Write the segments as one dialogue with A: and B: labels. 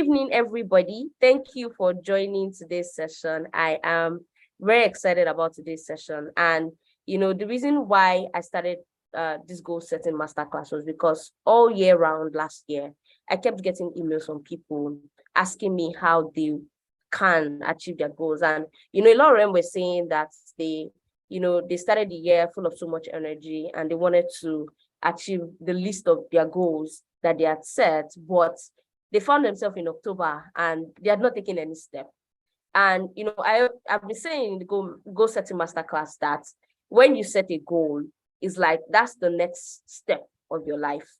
A: Evening, everybody. Thank you for joining today's session. I am very excited about today's session. And, the reason why I started this goal setting masterclass was because all year round last year, I kept getting emails from people asking me how they can achieve their goals. And, a lot of them were saying that they started the year full of so much energy and they wanted to achieve the list of their goals that they had set, but they found themselves in October and they had not taken any step. And I've been saying in the goal setting masterclass that when you set a goal, it's like that's the next step of your life,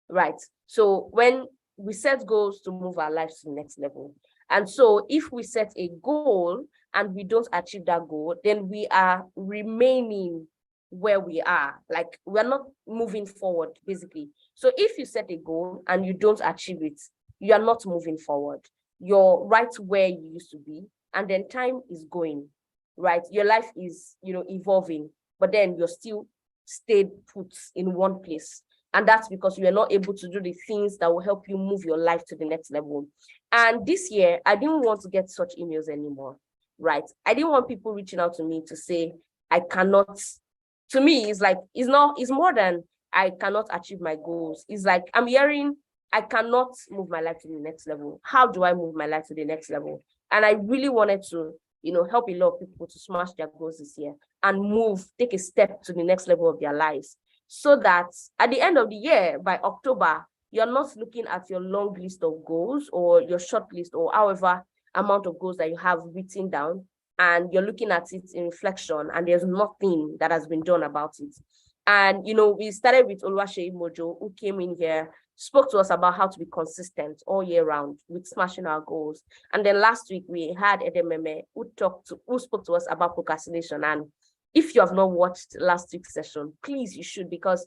A: right? So when we set goals to move our lives to the next level, and so if we set a goal and we don't achieve that goal, then we are remaining where we are. Like we're not moving forward, basically. So if you set a goal and you don't achieve it, you are not moving forward. You're right where you used to be, and then time is going, right? Your life is, evolving, but then you're still stayed put in one place. And that's because you are not able to do the things that will help you move your life to the next level. And this year, I didn't want to get such emails anymore, right? I didn't want people reaching out to me to say, I cannot. To me, it's more than I cannot achieve my goals. It's like I'm hearing, I cannot move my life to the next level. How do I move my life to the next level? And I really wanted to, help a lot of people to smash their goals this year and take a step to the next level of their lives. So that at the end of the year, by October, you're not looking at your long list of goals or your short list or however amount of goals that you have written down, and you're looking at it in reflection and there's nothing that has been done about it. And, we started with Oluwaseyi Mojo, who came in here, spoke to us about how to be consistent all year round with smashing our goals. And then last week we had Edememe who spoke to us about procrastination. And if you have not watched last week's session, please, you should, because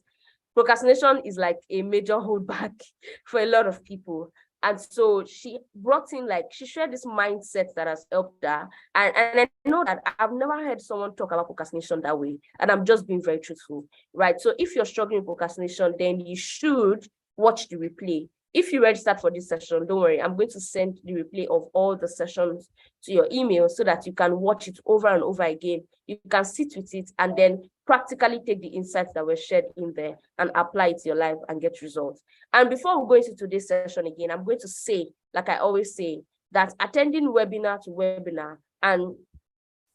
A: procrastination is like a major holdback for a lot of people. And so she brought in, she shared this mindset that has helped her. And I know that I've never heard someone talk about procrastination that way. And I'm just being very truthful, right? So if you're struggling with procrastination, then you should watch the replay. If you registered for this session, don't worry, I'm going to send the replay of all the sessions to your email so that you can watch it over and over again. You can sit with it and then practically take the insights that were shared in there and apply it to your life and get results. And before we go into today's session again, I'm going to say, like I always say, that attending webinar to webinar and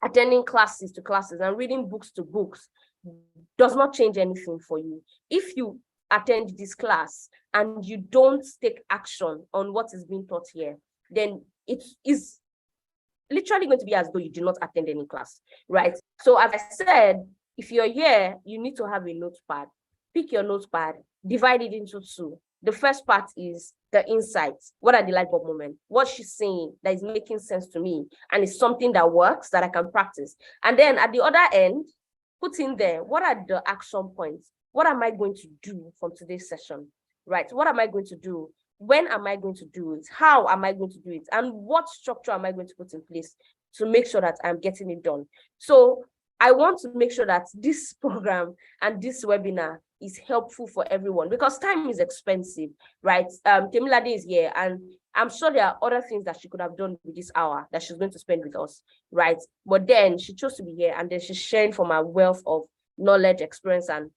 A: attending classes to classes and reading books to books does not change anything for you. If you attend this class and you don't take action on what is being taught here, then it is literally going to be as though you did not attend any class, right? So as I said, if you're here, you need to have a notepad. Pick your notepad, divide it into two. The first part is the insights. What are the light bulb moments? What she's saying that is making sense to me and it's something that works that I can practice. And then at the other end, put in there, what are the action points? What am I going to do from today's session, right? What am I going to do? When am I going to do it? How am I going to do it? And what structure am I going to put in place to make sure that I'm getting it done? So I want to make sure that this program and this webinar is helpful for everyone because time is expensive, right? Temilade is here and I'm sure there are other things that she could have done with this hour that she's going to spend with us, right? But then she chose to be here and then she's sharing from her wealth of knowledge, experience, and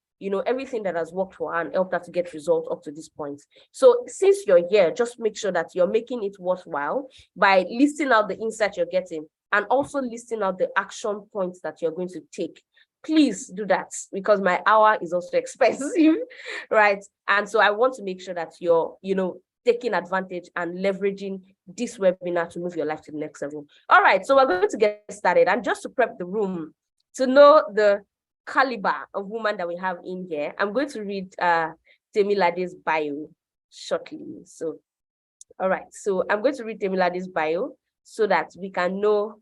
A: everything that has worked for her and helped her to get results up to this point. So since you're here, just make sure that you're making it worthwhile by listing out the insight you're getting and also listing out the action points that you're going to take. Please do that because my hour is also expensive, right? And so I want to make sure that you're, taking advantage and leveraging this webinar to move your life to the next level. All right, so we're going to get started. And just to prep the room to know the caliber of woman that we have in here, I'm going to read Temilade's bio shortly. So, all right, so I'm going to read Temilade's bio so that we can know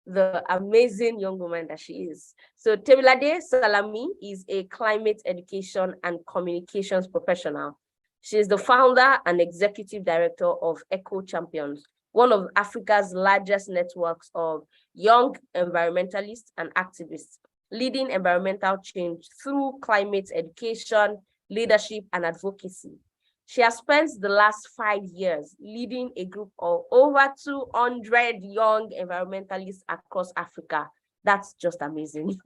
A: the amazing young woman that she is. So Temilade Salami is a climate education and communications professional. She is the founder and executive director of Eco Champions, one of Africa's largest networks of young environmentalists and activists, leading environmental change through climate education, leadership, and advocacy. She has spent the last 5 years leading a group of over 200 young environmentalists across Africa. That's just amazing.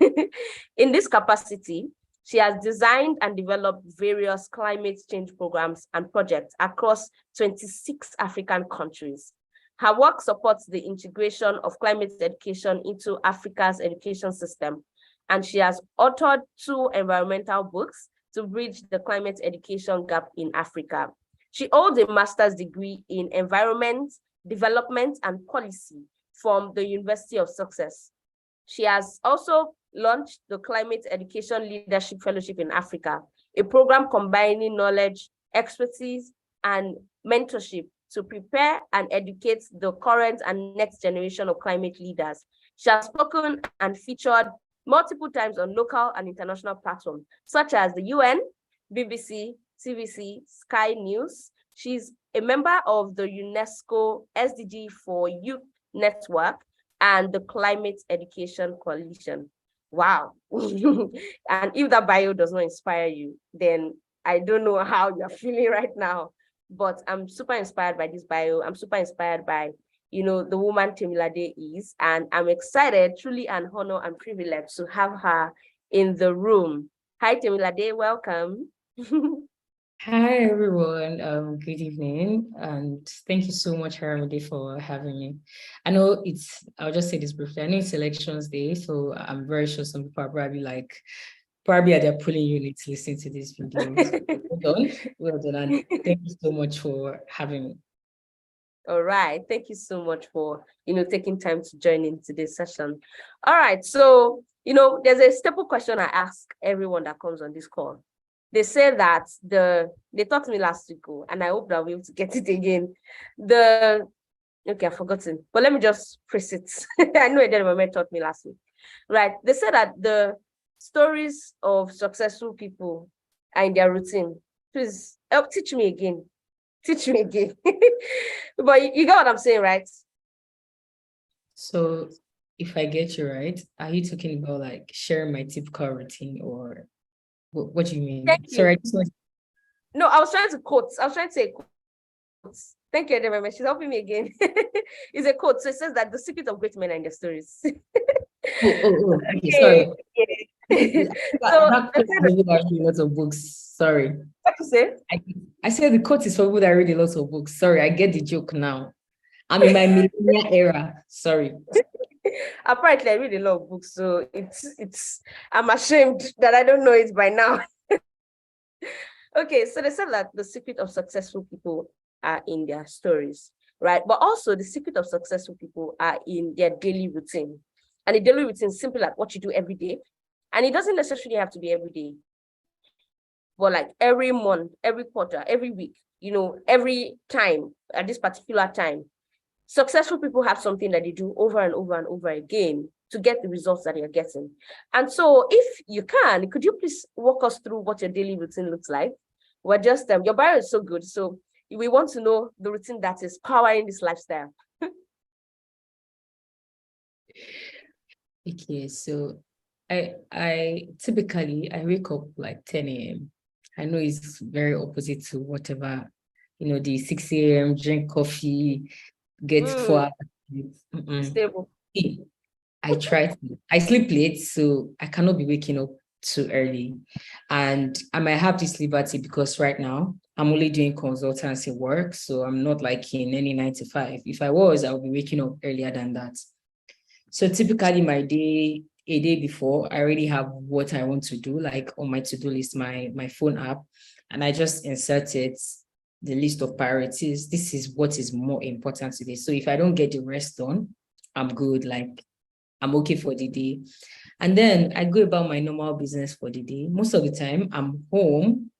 A: In this capacity, she has designed and developed various climate change programs and projects across 26 African countries. Her work supports the integration of climate education into Africa's education system, and she has authored 2 environmental books to bridge the climate education gap in Africa. She holds a master's degree in environment, development, and policy from the University of Sussex. She has also launched the Climate Education Leadership Fellowship in Africa, a program combining knowledge, expertise, and mentorship to prepare and educate the current and next generation of climate leaders. She has spoken and featured multiple times on local and international platforms, such as the UN, BBC, TVC, Sky News. She's a member of the UNESCO SDG for Youth Network and the Climate Education Coalition. Wow. And if that bio does not inspire you, then I don't know how you're feeling right now. But I'm super inspired by this bio. I'm super inspired by, the woman Temilade is, and I'm excited, truly an honor and privilege to have her in the room. Hi, Temilade, welcome.
B: Hi everyone, good evening, and thank you so much, Aramide, for having me. I'll just say this briefly. I know it's elections day, so I'm very sure some people are probably at their polling unit to listen to this video. Well done, and thank you so much for having me.
A: All right, thank you so much for, taking time to join in today's session. All right, so, there's a staple question I ask everyone that comes on this call. They say that they taught me last week, and I hope that we'll be able to get it again. Okay, I've forgotten, but let me just phrase it. I know a gentleman taught me last week, right? They said that the stories of successful people are in their routine. Please help teach me again. Teach me again. But you get what I'm saying, right?
B: So if I get you right, are you talking about like sharing my typical routine, or what do you mean?
A: Thank you.
B: Sorry,
A: No, I was trying to quote. I was trying to say quotes. Thank you, Edememe. She's helping me again. It's a quote. So it says that the secret of great men are in their stories.
B: Okay, sorry.
A: Yeah.
B: That quote is for people that read lots of books. Sorry.
A: What you say?
B: I said the quote is for people that read a lot of books. Sorry, I get the joke now. I'm in my millennial era. Sorry.
A: Apparently, I read a lot of books, so I'm ashamed that I don't know it by now. Okay, so they said that the secret of successful people are in their stories, right? But also the secret of successful people are in their daily routine. And the daily routine is simple, like what you do every day. And it doesn't necessarily have to be every day, but like every month, every quarter, every week, every time at this particular time. Successful people have something that they do over and over and over again to get the results that you're getting. And so if you can, could you please walk us through what your daily routine looks like? We're just, your bio is so good. So we want to know the routine that is powering this lifestyle.
B: Okay, so I typically wake up like 10 a.m. I know it's very opposite to whatever, the 6 a.m. drink coffee, get 4 hours.
A: Stable.
B: I sleep late, so I cannot be waking up too early. And I might have this liberty because right now I'm only doing consultancy work, so I'm not like in any 9 to 5. If I was, I would be waking up earlier than that. So typically a day before, I already have what I want to do, like on my to-do list, my phone app, and I just inserted the list of priorities. This is what is more important today. So if I don't get the rest done, I'm good. Like I'm okay for the day. And then I go about my normal business for the day. Most of the time I'm home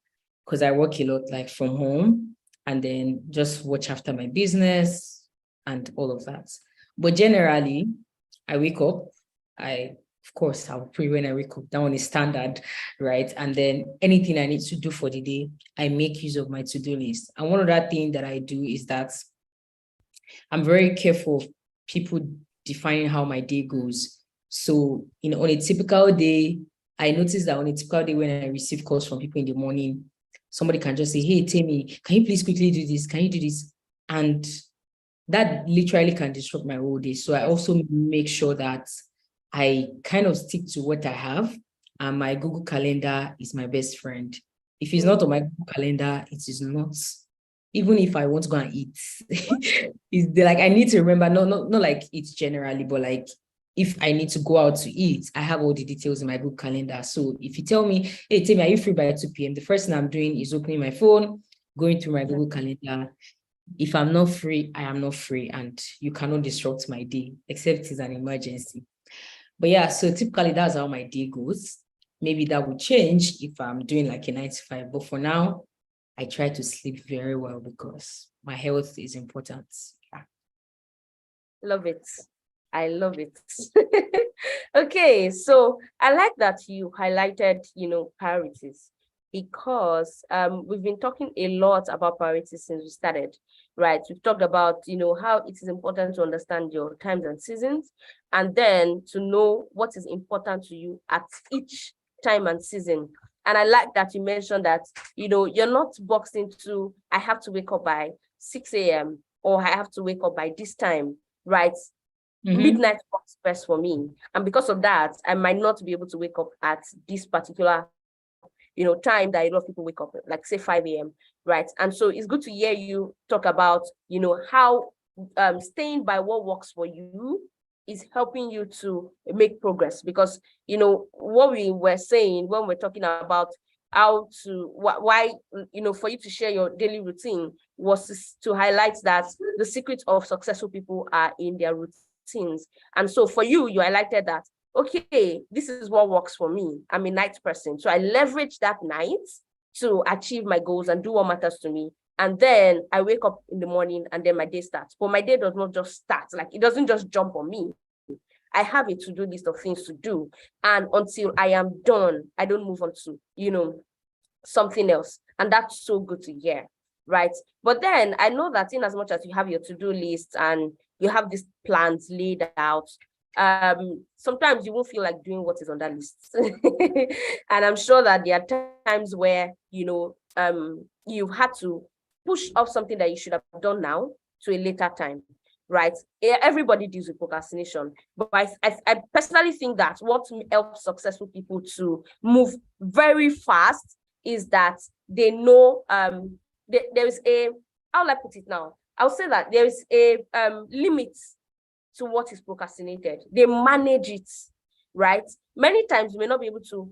B: because I work a lot like from home, and then just watch after my business and all of that. But generally, I wake up, of course, I'll pray when I wake up. That one is standard, right? And then anything I need to do for the day, I make use of my to-do list. And one other thing that I do is that I'm very careful of people defining how my day goes. So, on a typical day, I notice that on a typical day when I receive calls from people in the morning, somebody can just say, hey, Temi, can you please quickly do this? Can you do this? And that literally can disrupt my whole day. So I also make sure that I kind of stick to what I have, and my Google Calendar is my best friend. If it's not on my Google Calendar, it is not. Even if I want to go and eat, it's like I need to remember, not like eat generally, but like if I need to go out to eat, I have all the details in my Google Calendar. So if you tell me, hey, Temi, are you free by 2 p.m.? The first thing I'm doing is opening my phone, going through my Google Calendar. If I'm not free, I am not free, and you cannot disrupt my day, except it's an emergency. But yeah, so typically that's how my day goes. Maybe that will change if I'm doing like a 9 to 5. But for now, I try to sleep very well because my health is important. Yeah.
A: Love it. I love it. Okay, so I like that you highlighted, priorities, because we've been talking a lot about priorities since we started, right? We've talked about, how it is important to understand your times and seasons, and then to know what is important to you at each time and season. And I like that you mentioned that, you're not boxed into, I have to wake up by 6 a.m. or I have to wake up by this time, right? Midnight works best for me. And because of that, I might not be able to wake up at this particular, time that a lot of people wake up, like say 5 a.m., right? And so it's good to hear you talk about, how staying by what works for you is helping you to make progress. Because, what we were saying when we're talking about how to, why, for you to share your daily routine was to highlight that the secret of successful people are in their routines. And so for you, you highlighted that, okay, this is what works for me. I'm a night person. So I leverage that night to achieve my goals and do what matters to me. And then I wake up in the morning and then my day starts. But my day does not just start. Like, it doesn't just jump on me. I have a to-do list of things to do. And until I am done, I don't move on to, something else. And that's so good to hear, right? But then I know that in as much as you have your to-do list and you have these plans laid out, sometimes you won't feel like doing what is on that list. And I'm sure that there are times where, you've had to push off something that you should have done now to a later time, right? Everybody deals with procrastination, but I personally think that what helps successful people to move very fast is that they know there is a, how will I put it now? I'll say that there is a limit to what is procrastinated. They manage it, right? Many times you may not be able to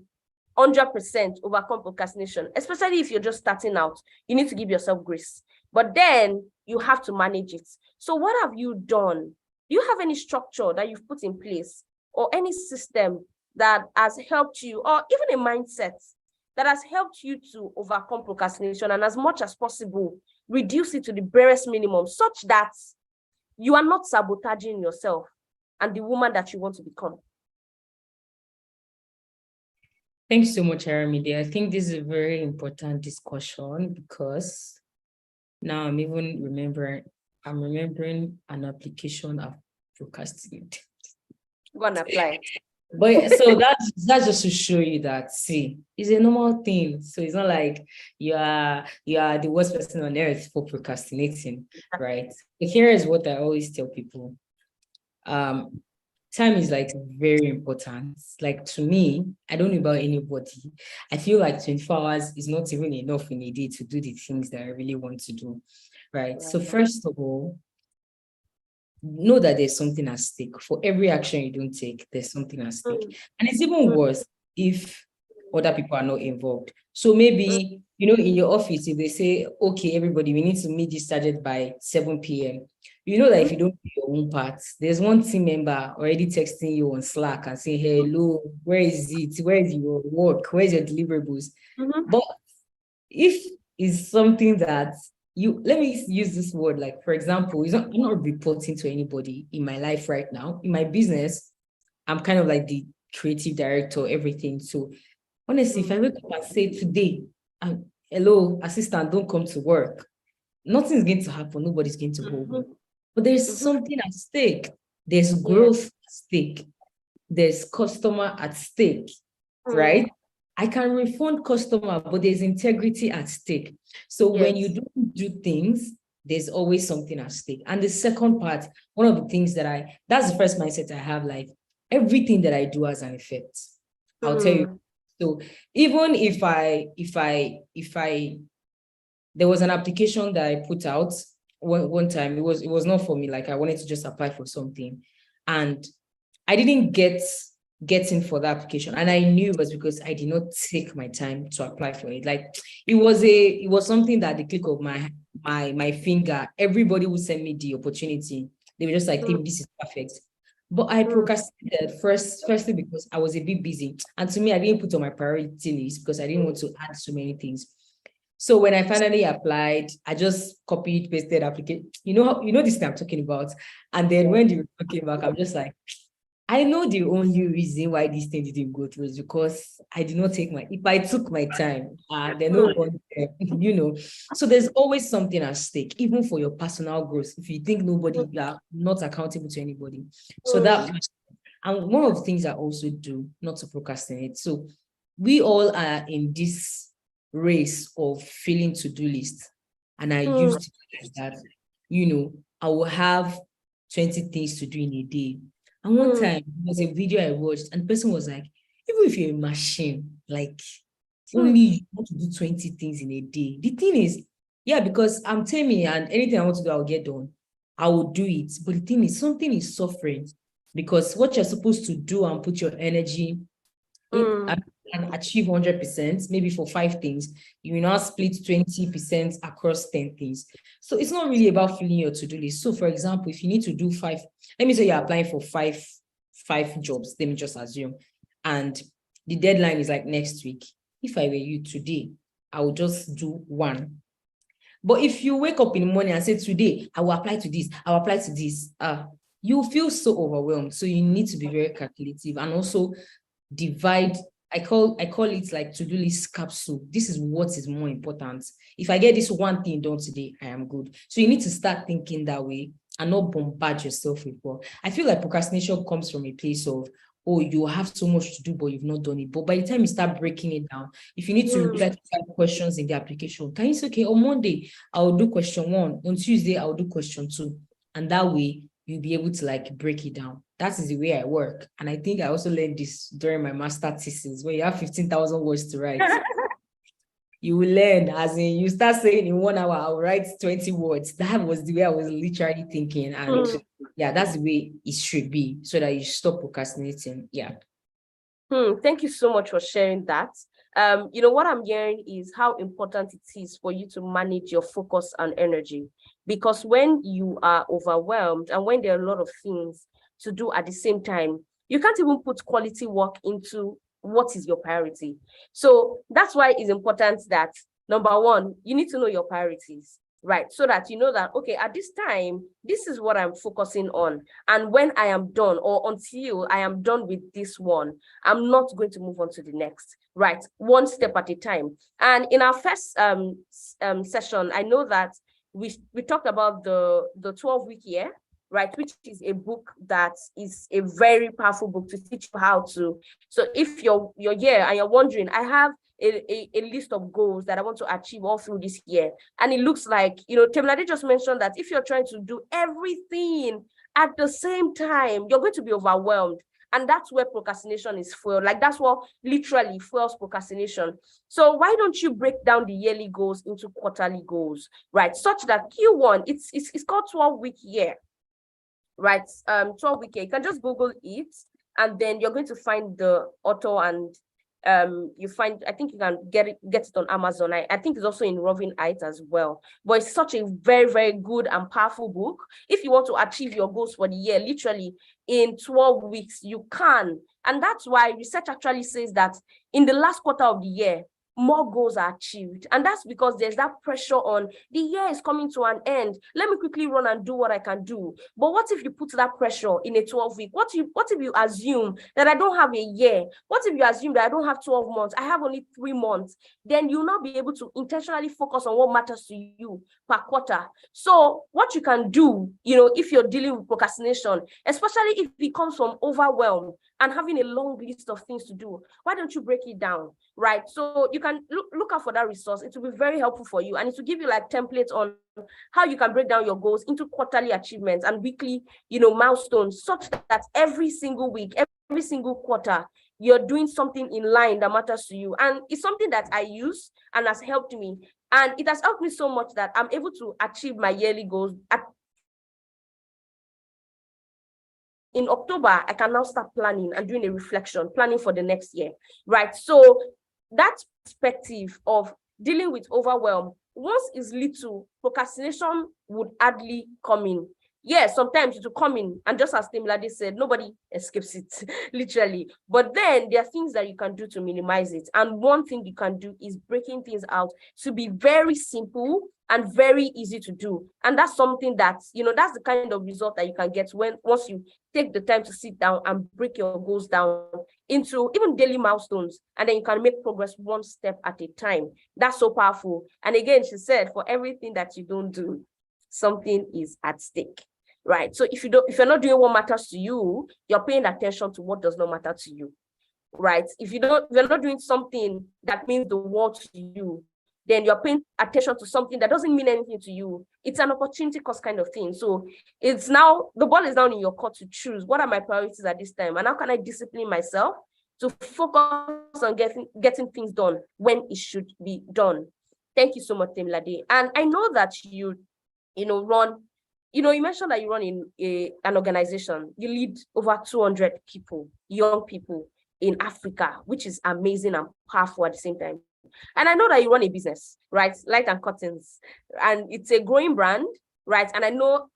A: 100% overcome procrastination, especially if you're just starting out. You need to give yourself grace, but then you have to manage it. So what have you done? Do you have any structure that you've put in place, or any system that has helped you, or even a mindset that has helped you to overcome procrastination and, as much as possible, reduce it to the barest minimum, such that you are not sabotaging yourself and the woman that you want to become?
B: Thanks so much, Aramide. I think this is a very important discussion, because now I'm remembering an application of procrastinate.
A: Go and apply.
B: But so that's just to show you that, see, it's a normal thing. So it's not like you are the worst person on earth for procrastinating, right? But here is what I always tell people. Time is like very important. Like, to me, I don't know about anybody, I feel like 24 hours is not even enough in a day to do the things that I really want to do, right? So first of all, know that there's something at stake. For every action you don't take, there's something at stake. And it's even worse if other people are not involved. So maybe, in your office, if they say, okay, everybody, we need to meet this target by 7 p.m., you know that if you don't do your own part, there's one team member already texting you on Slack and saying, hello, where is it? Where is your work? Where's your deliverables? But if it's something that let me use this word, like, for example, I'm not reporting to anybody in my life right now. In my business, I'm kind of like the creative director, everything. So honestly, if I wake up and say today, hello, assistant, don't come to work, nothing's going to happen. Nobody's going to hold me. But there's something at stake. There's growth at stake. There's customer at stake, right? I can refund customer, but there's integrity at stake. So when you
A: Yes.
B: don't do things, there's always something at stake. And the second part, one of the things that's the first mindset I have, like everything that I do has an effect. I'll tell you. So even if there was an application that I put out one time, it was not for me. Like I wanted to just apply for something, and I didn't get in for the application, and I knew it was because I did not take my time to apply for it. Like it was something that at the click of my finger, everybody would send me the opportunity. They were just like, this is perfect. But I procrastinated firstly because I was a bit busy, and to me, I didn't put on my priority list because I didn't want to add so many things. So when I finally applied, I just copied, pasted application. You know this thing I'm talking about. And then when the report came back, I'm just like, I know the only reason why this thing didn't go through is because I did not if I took my time, then no one, So there's always something at stake, even for your personal growth. If you think you are not accountable to anybody. So and one of the things I also do, not to procrastinate. So we all are in this race of filling to-do list. And I used that, I will have 20 things to do in a day. And one time, there was a video I watched, and the person was like, even if you're a machine, like only you want to do 20 things in a day. The thing is, because I'm Temi, and anything I want to do, I'll get done. I will do it. But the thing is, something is suffering because what you're supposed to do and put your energy in and achieve 100%, maybe for 5 things, you will now split 20% across 10 things. So it's not really about filling your to-do list. So for example, if you need to do 5, let me say you're applying for five jobs, let me just assume, and the deadline is like next week. If I were you today, I would just do 1. But if you wake up in the morning and say, today, I will apply to this, I'll apply to this, you feel so overwhelmed. So you need to be very calculative and also divide. I call it like to-do list capsule. This is what is more important. If I get this one thing done today, I am good. So you need to start thinking that way and not bombard yourself with work. I feel like procrastination comes from a place of, oh, you have so much to do, but you've not done it. But by the time you start breaking it down, if you need to reply to 5 questions in the application, can you say, okay, on Monday, I'll do question 1. On Tuesday, I'll do question 2. And that way, you'll be able to like break it down. That is the way I work. And I think I also learned this during my master thesis, where you have 15,000 words to write. You will learn, as in you start saying in 1 hour, I'll write 20 words. That was the way I was literally thinking. And that's the way it should be so that you stop procrastinating.
A: Thank you so much for sharing that. What I'm hearing is how important it is for you to manage your focus and energy, because when you are overwhelmed and when there are a lot of things to do at the same time, you can't even put quality work into what is your priority. So that's why it's important that, number one, you need to know your priorities, right? So that you know that, okay, at this time, this is what I'm focusing on. And when I am done, or until I am done with this one, I'm not going to move on to the next, right? One step at a time. And in our first session, I know that we talked about the 12-week year, right, which is a book that is a very powerful book to teach you how to. So if you're here and you're wondering, I have a list of goals that I want to achieve all through this year, and it looks like, Temilade just mentioned that if you're trying to do everything at the same time, you're going to be overwhelmed. And that's where procrastination is fueled. Like that's what literally fuels procrastination. So why don't you break down the yearly goals into quarterly goals, right? Such that Q1, it's called 12-week year, right? 12-week year. You can just Google it, and then you're going to find the author, and I think you can get it on Amazon. I think it's also in Roving Heights as well. But it's such a very, very good and powerful book. If you want to achieve your goals for the year, literally in 12 weeks, you can. And that's why research actually says that in the last quarter of the year, more goals are achieved. And that's because there's that pressure on the year is coming to an end. Let me quickly run and do what I can do. But what if you put that pressure in a 12-week? What if you assume that I don't have a year? What if you assume that I don't have 12 months? I have only 3 months. Then you'll not be able to intentionally focus on what matters to you per quarter. So what you can do, if you're dealing with procrastination, especially if it comes from overwhelm and having a long list of things to do, why don't you break it down, right? So you can look out for that resource. It will be very helpful for you, and it will give you like templates on how you can break down your goals into quarterly achievements and weekly, milestones, such that every single week, every single quarter, you're doing something in line that matters to you. And it's something that I use and has helped me. And it has helped me so much that I'm able to achieve my yearly goals. In October, I can now start planning and doing a reflection, planning for the next year, right? So that perspective of dealing with overwhelm, once is little, procrastination would hardly come in. Yes, sometimes it will come in, and just as Temilade said, nobody escapes it, literally. But then there are things that you can do to minimize it. And one thing you can do is breaking things out to be very simple and very easy to do. And that's something that, that's the kind of result that you can get once you take the time to sit down and break your goals down into even daily milestones, and then you can make progress one step at a time. That's so powerful. And again, she said, for everything that you don't do, something is at stake. Right. So if you're not doing what matters to you, you're paying attention to what does not matter to you. Right. If you're not doing something that means the world to you, then you're paying attention to something that doesn't mean anything to you. It's an opportunity cost kind of thing. So it's now, the ball is down in your court to choose what are my priorities at this time, and how can I discipline myself to focus on getting things done when it should be done. Thank you so much, Temilade. And I know that you run. You mentioned that you run in an organization. You lead over 200 people, young people in Africa, which is amazing and powerful at the same time. And I know that you run a business, right? Light and Curtains. And it's a growing brand, right? And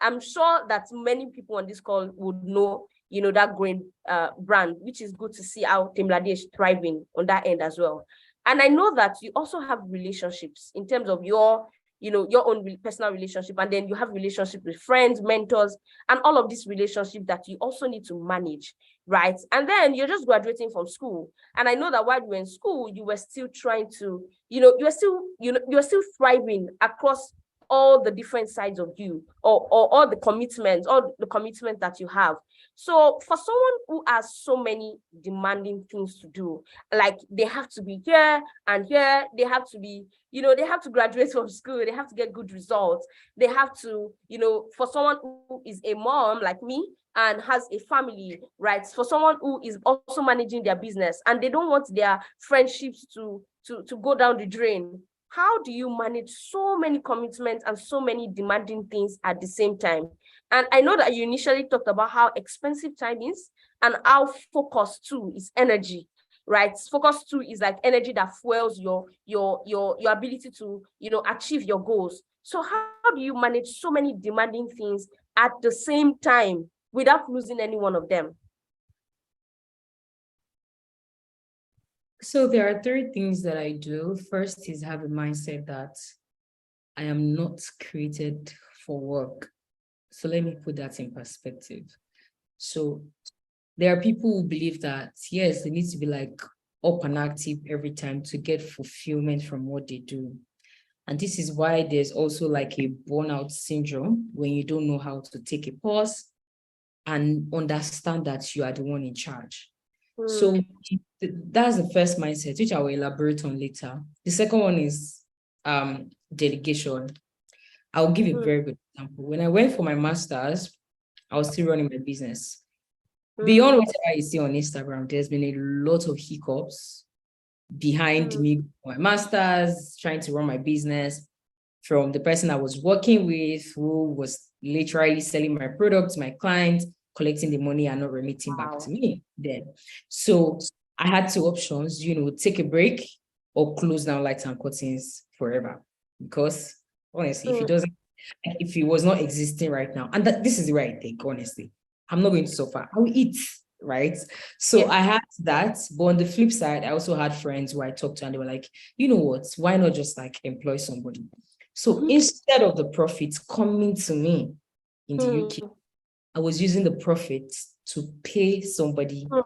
A: I'm sure that many people on this call would know, that growing brand, which is good to see how Temilade is thriving on that end as well. And I know that you also have relationships in terms of your own personal relationship, and then you have relationship with friends, mentors, and all of these relationships that you also need to manage, right? And then you're just graduating from school, and I know that while you were in school, you were still trying to, you're still thriving across all the different sides of you, or all the commitments that you have. So for someone who has so many demanding things to do, like they have to be here and here, they have to be, they have to graduate from school, they have to get good results, they have to, for someone who is a mom like me and has a family, right? For someone who is also managing their business and they don't want their friendships to go down the drain. How do you manage so many commitments and so many demanding things at the same time? And I know that you initially talked about how expensive time is and how focus too is energy, right? Focus too is like energy that fuels your ability to, achieve your goals. So how do you manage so many demanding things at the same time without losing any one of them?
B: So there are three things that I do. First is have a mindset that I am not created for work. So let me put that in perspective. So there are people who believe that, yes, they need to be like up and active every time to get fulfillment from what they do. And this is why there's also like a burnout syndrome when you don't know how to take a pause and understand that you are the one in charge. So that's the first mindset, which I will elaborate on later. The second one is delegation. I'll give a very good example. When I went for my master's, I was still running my business. Beyond whatever you see on Instagram, there's been a lot of hiccups behind me, my master's, trying to run my business, from the person I was working with, who was literally selling my products to my clients, collecting the money and not remitting back to me then. So I had two options, take a break or close down Lights and Curtains forever. Because honestly, if it was not existing right now, and this is the right thing, honestly, I'm not going to suffer. I will eat. right? So
A: Yes.
B: I had that, but on the flip side, I also had friends who I talked to and they were like, you know what, why not just like employ somebody? So
A: Mhm.
B: instead of the profits coming to me in the UK,
A: Hmm.
B: I was using the profits to pay somebody
A: Hmm.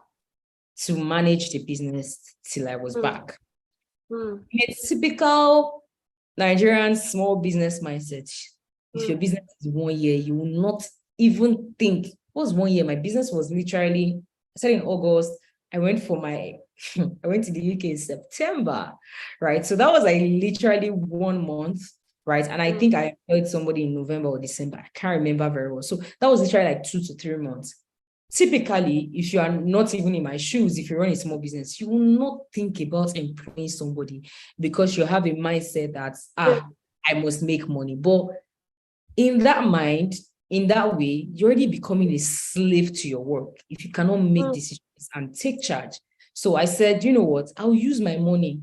B: to manage the business till I was
A: Hmm.
B: back.
A: Hmm.
B: It's typical Nigerian small business mindset. If
A: Hmm.
B: your business is 1 year, you will not even think, what's 1 year? My business was literally, I started in August. I went for my, I went to the UK in September, right? So that was like literally 1 month, right? And I
A: Hmm.
B: think I employed somebody in November or December. I can't remember very well. So that was literally like 2 to 3 months. Typically, if you are not even in my shoes, if you run a small business, you will not think about employing somebody because you have a mindset that, I must make money. But in that mind, in that way, you're already becoming a slave to your work if you cannot make
A: Hmm.
B: decisions and take charge. So I said, you know what, I'll use my money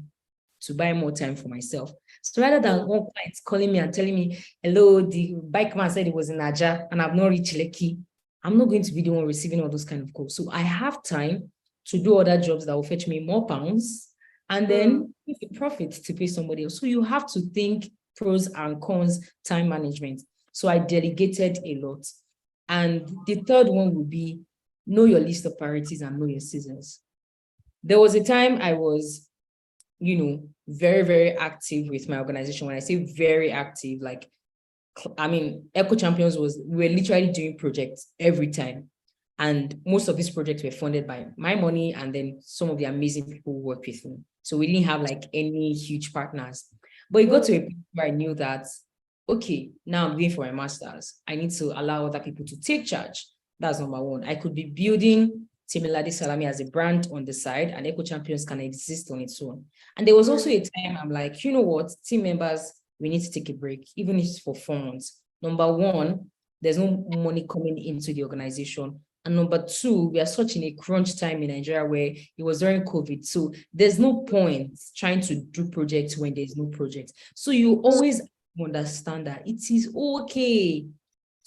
B: to buy more time for myself. So rather than one client calling me and telling me, hello, the bike man said it was in Aja and I've not reached Lekki, I'm not going to be the one receiving all those kind of calls. So I have time to do other jobs that will fetch me more pounds and
A: Hmm.
B: then use the profit to pay somebody else. So you have to think pros and cons, time management. So I delegated a lot. And the third one would be know your list of priorities and know your seasons. There was a time I was, very, very active with my organization. When I say very active, like, I mean, Eco Champions we were literally doing projects every time. And most of these projects were funded by my money and then some of the amazing people who work with me. So we didn't have like any huge partners. But it got to a point where I knew that, okay, now I'm going for my master's. I need to allow other people to take charge. That's number one. I could be building Temilade Salami as a brand on the side, and Eco Champions can exist on its own. And there was also a time I'm like, you know what, team members, we need to take a break, even if it's for 4 months. Number one, there's no money coming into the organization. And number two, we are such in a crunch time in Nigeria where it was during COVID. So there's no point trying to do projects when there's no project. So you always understand that it is okay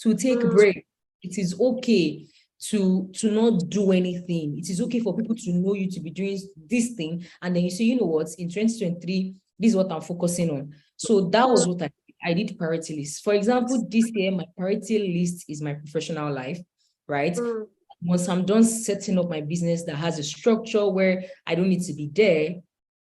B: to take a
A: Hmm.
B: break. It is okay to not do anything. It is okay for people to know you to be doing this thing. And then you say, you know what, in 2023, this is what I'm focusing on. So that was what I did priority list. For example, this year, my priority list is my professional life, right?
A: Hmm.
B: Once I'm done setting up my business that has a structure where I don't need to be there,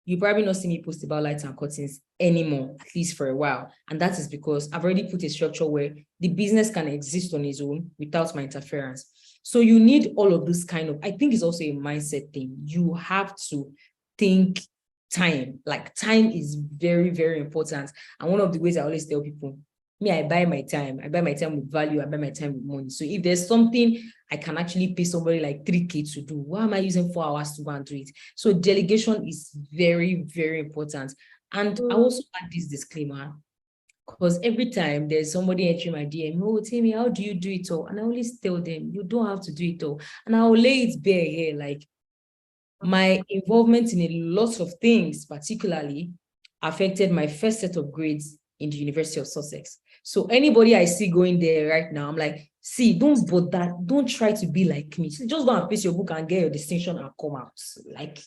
B: you probably not see me post about lights and curtains anymore, at least for a while. And that is because I've already put a structure where the business can exist on its own without my interference. So you need all of this kind of, I think it's also a mindset thing. You have to think time. Like time is very, very important. And one of the ways I always tell people, me, I buy my time. I buy my time with value. I buy my time with money. So if there's something I can actually pay somebody like 3K to do, why am I using 4 hours to go and do it? So delegation is very, very important. And I also add this disclaimer, because every time there's somebody entering my DM, oh, Timmy, how do you do it all? And I always tell them, you don't have to do it all. And I'll lay it bare here, like my involvement in a lot of things, particularly affected my first set of grades in the University of Sussex. So anybody I see going there right now, I'm like, see, don't bother, don't try to be like me. Just go and face your book and get your distinction and come out. Like,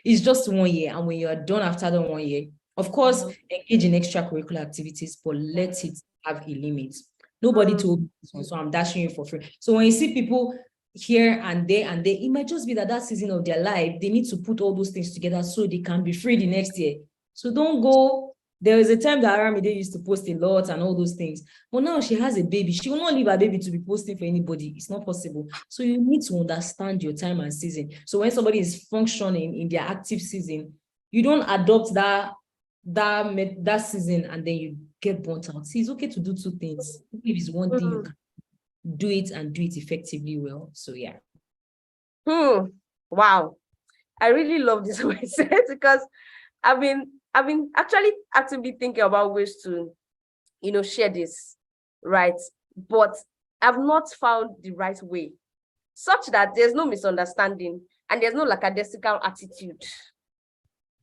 B: it's just 1 year. And when you're done after the 1 year, of course, engage in extracurricular activities, but let it have a limit. Nobody told me this one, so I'm dashing you for free. So when you see people here and there, it might just be that season of their life, they need to put all those things together so they can be free the next year. So don't go. There was a time that Aramide used to post a lot and all those things. But now she has a baby. She will not leave her baby to be posting for anybody. It's not possible. So you need to understand your time and season. So when somebody is functioning in their active season, you don't adopt that season and then you get burnt out. See, it's okay to do two things. If it's one thing, you can do it and do it effectively well. So yeah.
A: Wow. I really love this mindset because I've been actually actively thinking about ways to, share this, right? But I've not found the right way such that there's no misunderstanding and there's no lackadaisical attitude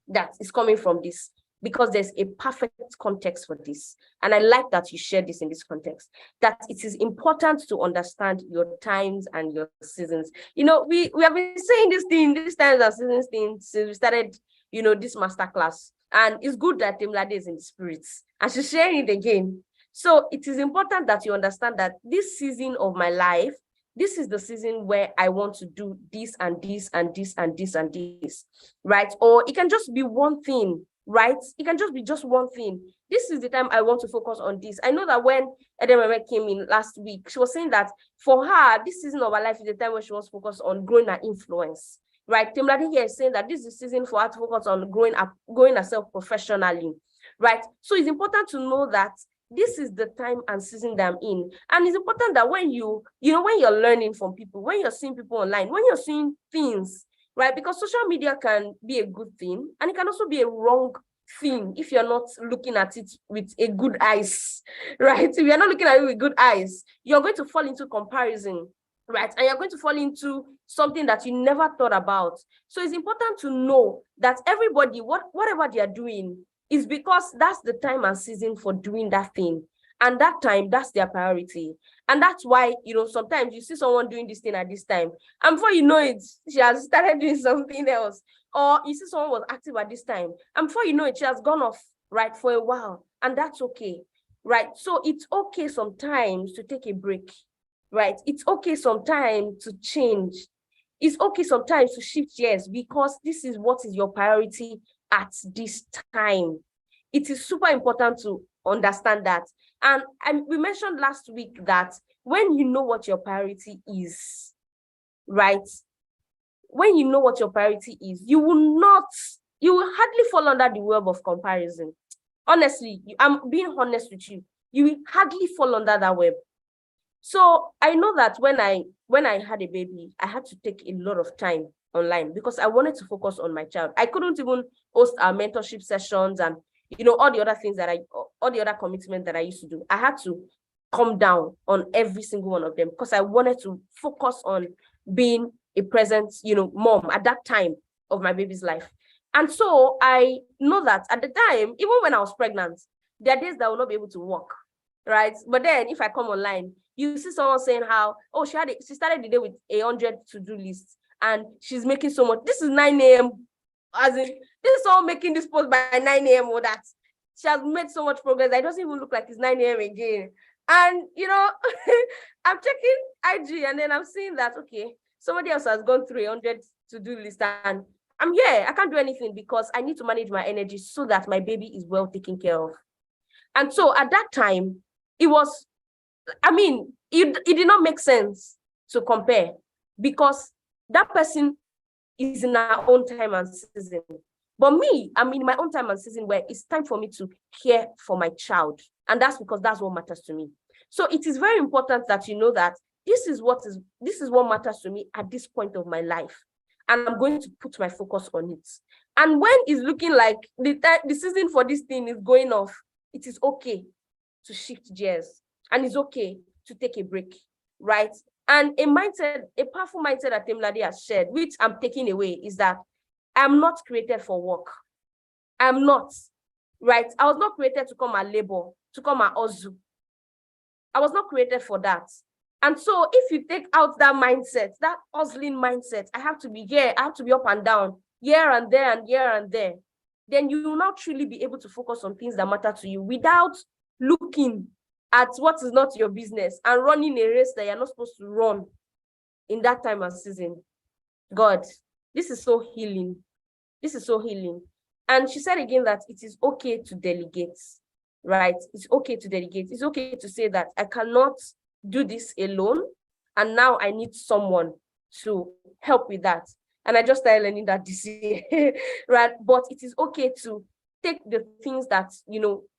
A: that is coming from this. because there's a perfect context for this. And I like that you shared this in this context, that it is important to understand your times and your seasons. We have been saying this times and seasons thing since we started, this masterclass. And it's good that Temilade is in the spirits and she's sharing it again. So it is important that you understand that this season of my life, this is the season where I want to do this and this and this and this and this, right? Or it can just be one thing, right? It can just be just one thing. This is the time I want to focus on this. I know that when Edememe came in last week, she was saying that for her, this season of her life is the time when she wants to focus on growing her influence, right? Temilade here is saying that this is the season for her to focus on growing herself professionally, right? So it's important to know that this is the time and season that I'm in. And it's important that when when you're learning from people, when you're seeing people online, when you're seeing things, right? Because social media can be a good thing and it can also be a wrong thing if you're not looking at it with a good eyes, right? If you're not looking at it with good eyes, you're going to fall into comparison, right? And you're going to fall into something that you never thought about. So it's important to know that everybody, whatever they are doing, is because that's the time and season for doing that thing. And that time, that's their priority. And that's why, sometimes you see someone doing this thing at this time, and before you know it, she has started doing something else. Or you see someone was active at this time, and before you know it, she has gone off, right, for a while. And that's okay, right? So it's okay sometimes to take a break, right? It's okay sometimes to change. It's okay sometimes to shift gears because this is what is your priority at this time. It is super important to understand that. And we mentioned last week that when you know what your priority is, right? When you know what your priority is, you will hardly fall under the web of comparison. Honestly, I'm being honest with you. You will hardly fall under that web. So I know that when I had a baby, I had to take a lot of time online because I wanted to focus on my child. I couldn't even host our mentorship sessions and all the other things all the other commitments that I used to do. I had to come down on every single one of them because I wanted to focus on being a present, mom at that time of my baby's life. And so I know that at the time, even when I was pregnant, there are days that I will not be able to walk, right? But then if I come online, you see someone saying how, she started the day with 100 to-do lists and she's making so much. This is 9 a.m. As in, this is someone making this post by 9 a.m. or that. She has made so much progress. It doesn't even look like it's 9 a.m. again. And, I'm checking IG and then I'm seeing that, okay, somebody else has gone through 100 to-do list and I'm here. I can't do anything because I need to manage my energy so that my baby is well taken care of. And so at that time, it did not make sense to compare because that person is in our own time and season. But me, I'm in my own time and season where it's time for me to care for my child. And that's because that's what matters to me. So it is very important that you know that this is what matters to me at this point of my life. And I'm going to put my focus on it. And when it's looking like the season for this thing is going off, it is okay to shift gears. And it's okay to take a break, right? And a powerful mindset that Temilade has shared, which I'm taking away, is that I'm not created for work. I'm not, right? I was not created to come and labor, to come and hustle. I was not created for that. And so if you take out that mindset, that hustling mindset, I have to be here, I have to be up and down, here and there and here and there, then you will not truly be able to focus on things that matter to you without looking at what is not your business and running a race that you're not supposed to run in that time and season. God, this is so healing. This is so healing. And she said again that it is okay to delegate, right? It's okay to delegate. It's okay to say that I cannot do this alone. And now I need someone to help with that. And I just started learning that this year, right? But it is okay to take the things that,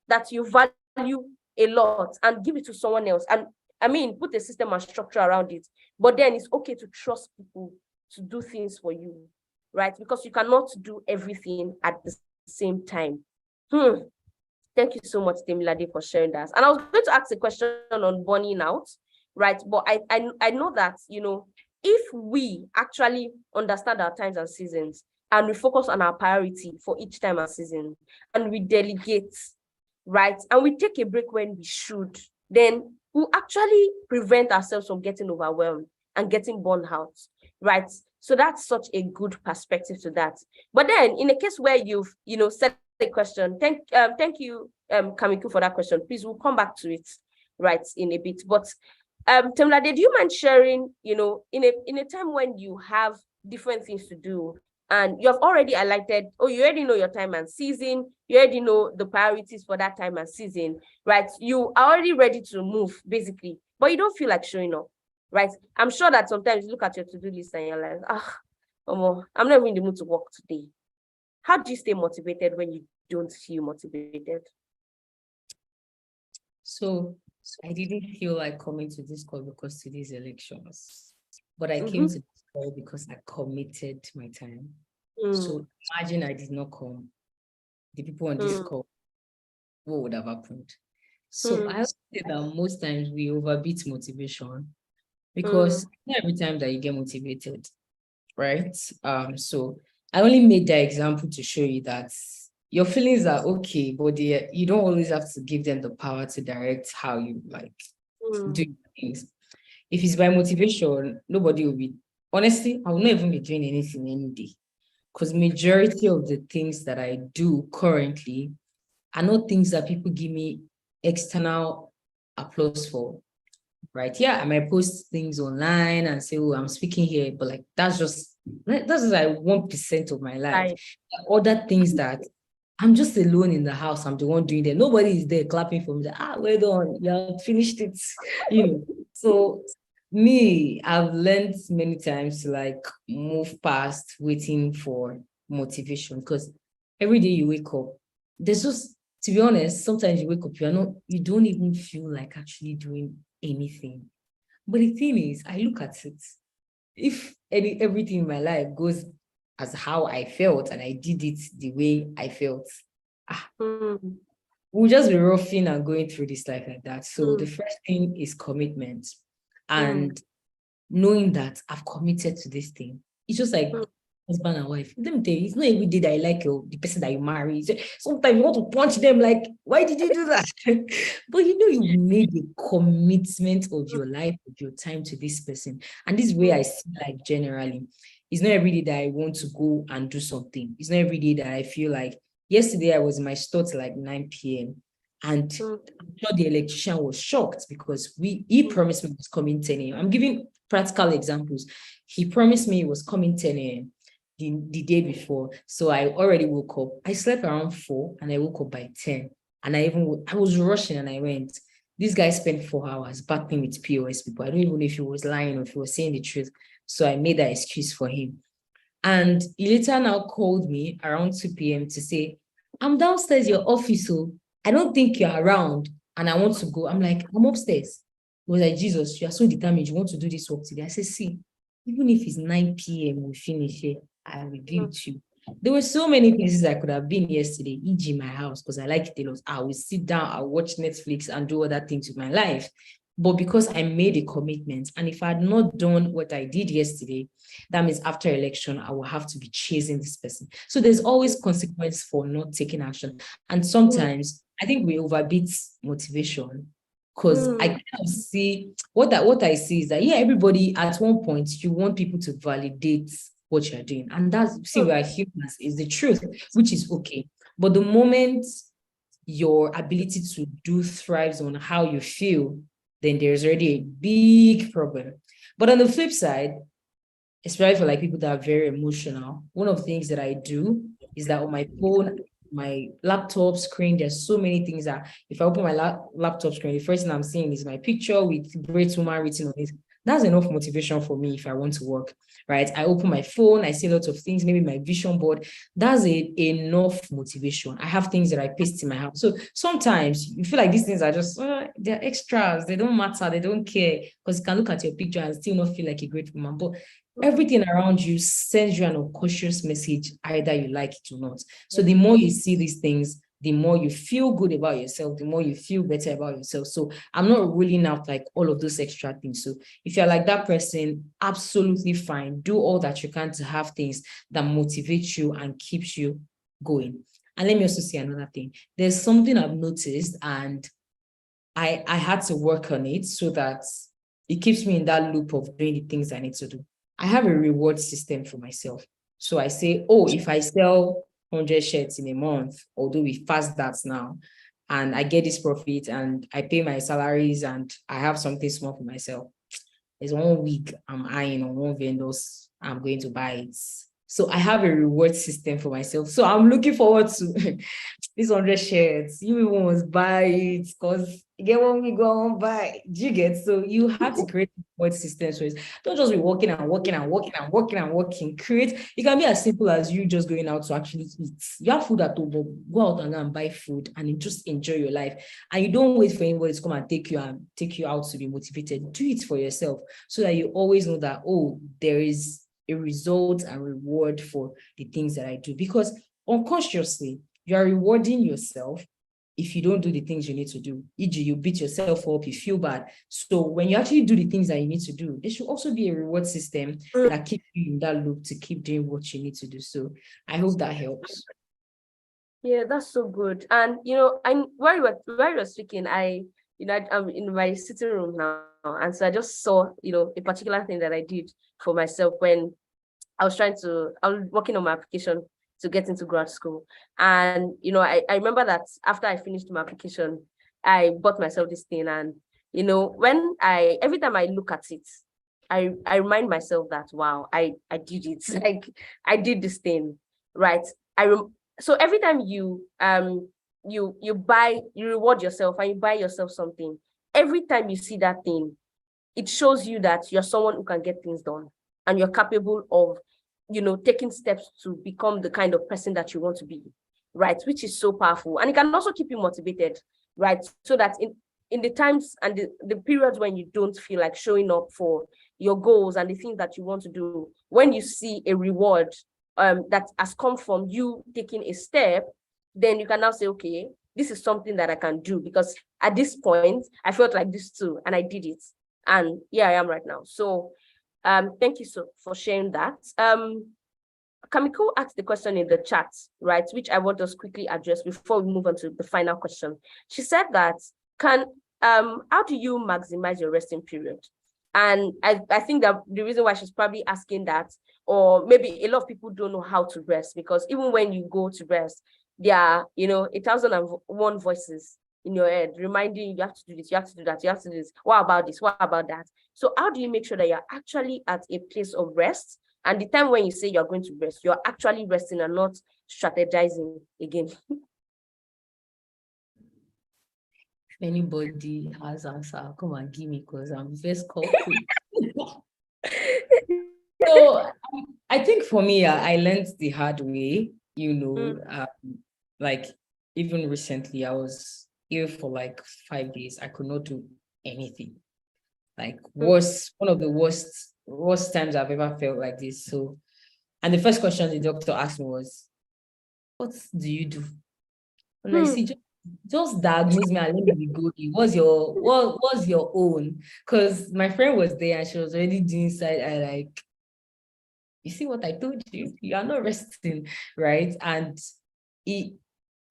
A: that you value a lot and give it to someone else. And put a system and structure around it. But then it's okay to trust people to do things for you, right? Because you cannot do everything at the same time. Thank you so much, Temilade, for sharing that. And I was going to ask a question on burning out, right? But I know that, if we actually understand our times and seasons, and we focus on our priority for each time and season, and we delegate, right? And we take a break when we should, then we'll actually prevent ourselves from getting overwhelmed and getting burned out, right? So that's such a good perspective to that. But then in a case where you've, set a question, thank you, Kamiku, for that question. Please, we'll come back to it, right, in a bit. But Temilade, do you mind sharing, in a time when you have different things to do and you have already highlighted, you already know your time and season, you already know the priorities for that time and season, right? You are already ready to move, basically, but you don't feel like showing up, right? I'm sure that sometimes you look at your to-do list and you're like, I'm not even in the mood to work today. How do you stay motivated when you don't feel motivated?
B: So I didn't feel like coming to this call because today's elections, but I came to this call because I committed my time. So imagine I did not come. The people on this call, what would have happened? So I would say that most times we overbeat motivation because not every time that you get motivated, right? So I only made that example to show you that your feelings are okay, but you don't always have to give them the power to direct how you do things. If it's by motivation, nobody will be, honestly, I will not even be doing anything any day. Because majority of the things that I do currently are not things that people give me external applause for, right? Yeah, I might post things online and say, I'm speaking here, but that's just like 1% of my life. Right. Other things that I'm just alone in the house. I'm the one doing that. Nobody is there clapping for me. Well done, you have finished it. So me, I've learned many times to move past waiting for motivation, because every day you wake up, there's just, to be honest, sometimes you wake up, you don't even feel like actually doing anything. But the thing is, I look at it. If everything in my life goes as how I felt and I did it the way I felt, we'll just be roughing and going through this life like that. So the first thing is commitment, and knowing that I've committed to this thing. It's just like husband and wife. Let me tell you, it's not every day that I like the person that you marry. Sometimes you want to punch them, like, why did you do that? But you made a commitment of your life, of your time to this person. And this way I see life generally. It's not every day that I want to go and do something. It's not every day that I feel like, yesterday I was in my store till 9 p.m. And I'm sure the electrician was shocked because he promised me it was coming 10 a.m. I'm giving practical examples. He promised me it was coming 10 a.m. The day before. So I already woke up. I slept around 4 and I woke up by 10. And I was rushing and I went. This guy spent 4 hours battling with POS people. I don't even know if he was lying or if he was saying the truth. So I made that excuse for him. And he later now called me around 2 p.m. to say, I'm downstairs your office, so I don't think you're around and I want to go. I'm like, I'm upstairs. He was like, Jesus, you are so determined. You want to do this work today. I said, see, even if it's 9 p.m. we finish here, I will be with you. There were so many places I could have been yesterday, e.g. my house, because I like it a lot. I will sit down, I'll watch Netflix and do other things with my life. But because I made a commitment, and if I had not done what I did yesterday, that means after election, I will have to be chasing this person. So there's always consequence for not taking action. And sometimes I think we overbeat motivation, because I kind of see what I see is that, everybody at one point, you want people to validate what you're doing. And that's, see, we are humans, is the truth, which is okay. But the moment your ability to do thrives on how you feel, then there's already a big problem. But on the flip side, especially for people that are very emotional, one of the things that I do is that on my phone, my laptop screen, there's so many things that if I open my laptop screen, the first thing I'm seeing is my picture with great woman written on it. That's enough motivation for me if I want to work, right? I open my phone, I see lots of things, maybe my vision board. That's enough motivation. I have things that I paste in my house. So sometimes you feel like these things are just, they're extras. They don't matter. They don't care, because you can look at your picture and still not feel like a great woman. But everything around you sends you an unconscious message, either you like it or not. So the more you see these things, the more you feel good about yourself, the more you feel better about yourself. So I'm not ruling out like all of those extra things. So if you're like that person, absolutely fine. Do all that you can to have things that motivate you and keeps you going. And let me also say another thing. There's something I've noticed, and I had to work on it so that it keeps me in that loop of doing the things I need to do. I have a reward system for myself. So I say, oh, if I sell 100 shirts in a month, although we fast that now, and I get this profit and I pay my salaries and I have something small for myself, there's 1 week I'm eyeing on one vendors, I'm going to buy it. So I have a reward system for myself. So I'm looking forward to these 100 shirts. You will must buy it because you get one we go on buy. Do you get? So you have to create a reward system. So don't just be working and working and working and working and working. Create. It can be as simple as you just going out to actually eat. You have food at home, but go out and go and buy food and just enjoy your life. And you don't wait for anybody to come and take you out to be motivated. Do it for yourself so that you always know that, oh, there is a result and reward for the things that I do, because unconsciously you are rewarding yourself if you don't do the things you need to do. E.g., you beat yourself up, you feel bad. So when you actually do the things that you need to do, there should also be a reward system that keeps you in that loop to keep doing what you need to do. So I hope that helps.
A: Yeah, that's so good. And while you were speaking, I'm in my sitting room now, and so I just saw a particular thing that I did for myself when I was working on my application to get into grad school. And, I remember that after I finished my application, I bought myself this thing. And, every time I look at it, I remind myself that, wow, I did it. Like, I did this thing, right? So every time you reward yourself and you buy yourself something, every time you see that thing, it shows you that you're someone who can get things done and you're capable of taking steps to become the kind of person that you want to be, right? Which is so powerful. And it can also keep you motivated, right? So that in the times and the periods when you don't feel like showing up for your goals and the things that you want to do, when you see a reward that has come from you taking a step, then you can now say, okay, this is something that I can do, because at this point I felt like this too and I did it, and here I am right now. So thank you for sharing that. Kamiko asked the question in the chat, right, which I want us quickly address before we move on to the final question. She said that, how do you maximize your resting period? And I think that the reason why she's probably asking that, or maybe a lot of people don't know how to rest, because even when you go to rest, there are 1,001 voices in your head reminding you have to do this, you have to do that, you have to do this, what about this, what about that? So how do you make sure that you're actually at a place of rest, and the time when you say you're going to rest, you're actually resting and not strategizing again?
B: If anybody has answer, come and give me, because I'm first call quick. So I think for me, I learned the hard way, like even recently, I was ill for like 5 days. I could not do anything. Like one of the worst times I've ever felt like this. So, and the first question the doctor asked me was, what do you do? And I see, just diagnose me and let me be good. What's your own? Because my friend was there and she was already doing side eye, like, you see what I told you? You are not resting, right? And it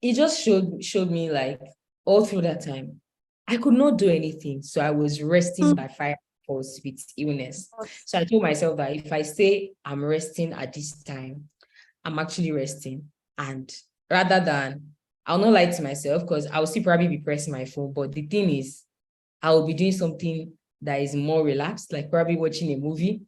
B: just showed me, like, all through that time, I could not do anything. So I was resting by fire force with illness. So I told myself that if I say I'm resting at this time, I'm actually resting. And rather than, I'll not lie to myself, because I'll still probably be pressing my phone. But the thing is, I'll be doing something that is more relaxed, like probably watching a movie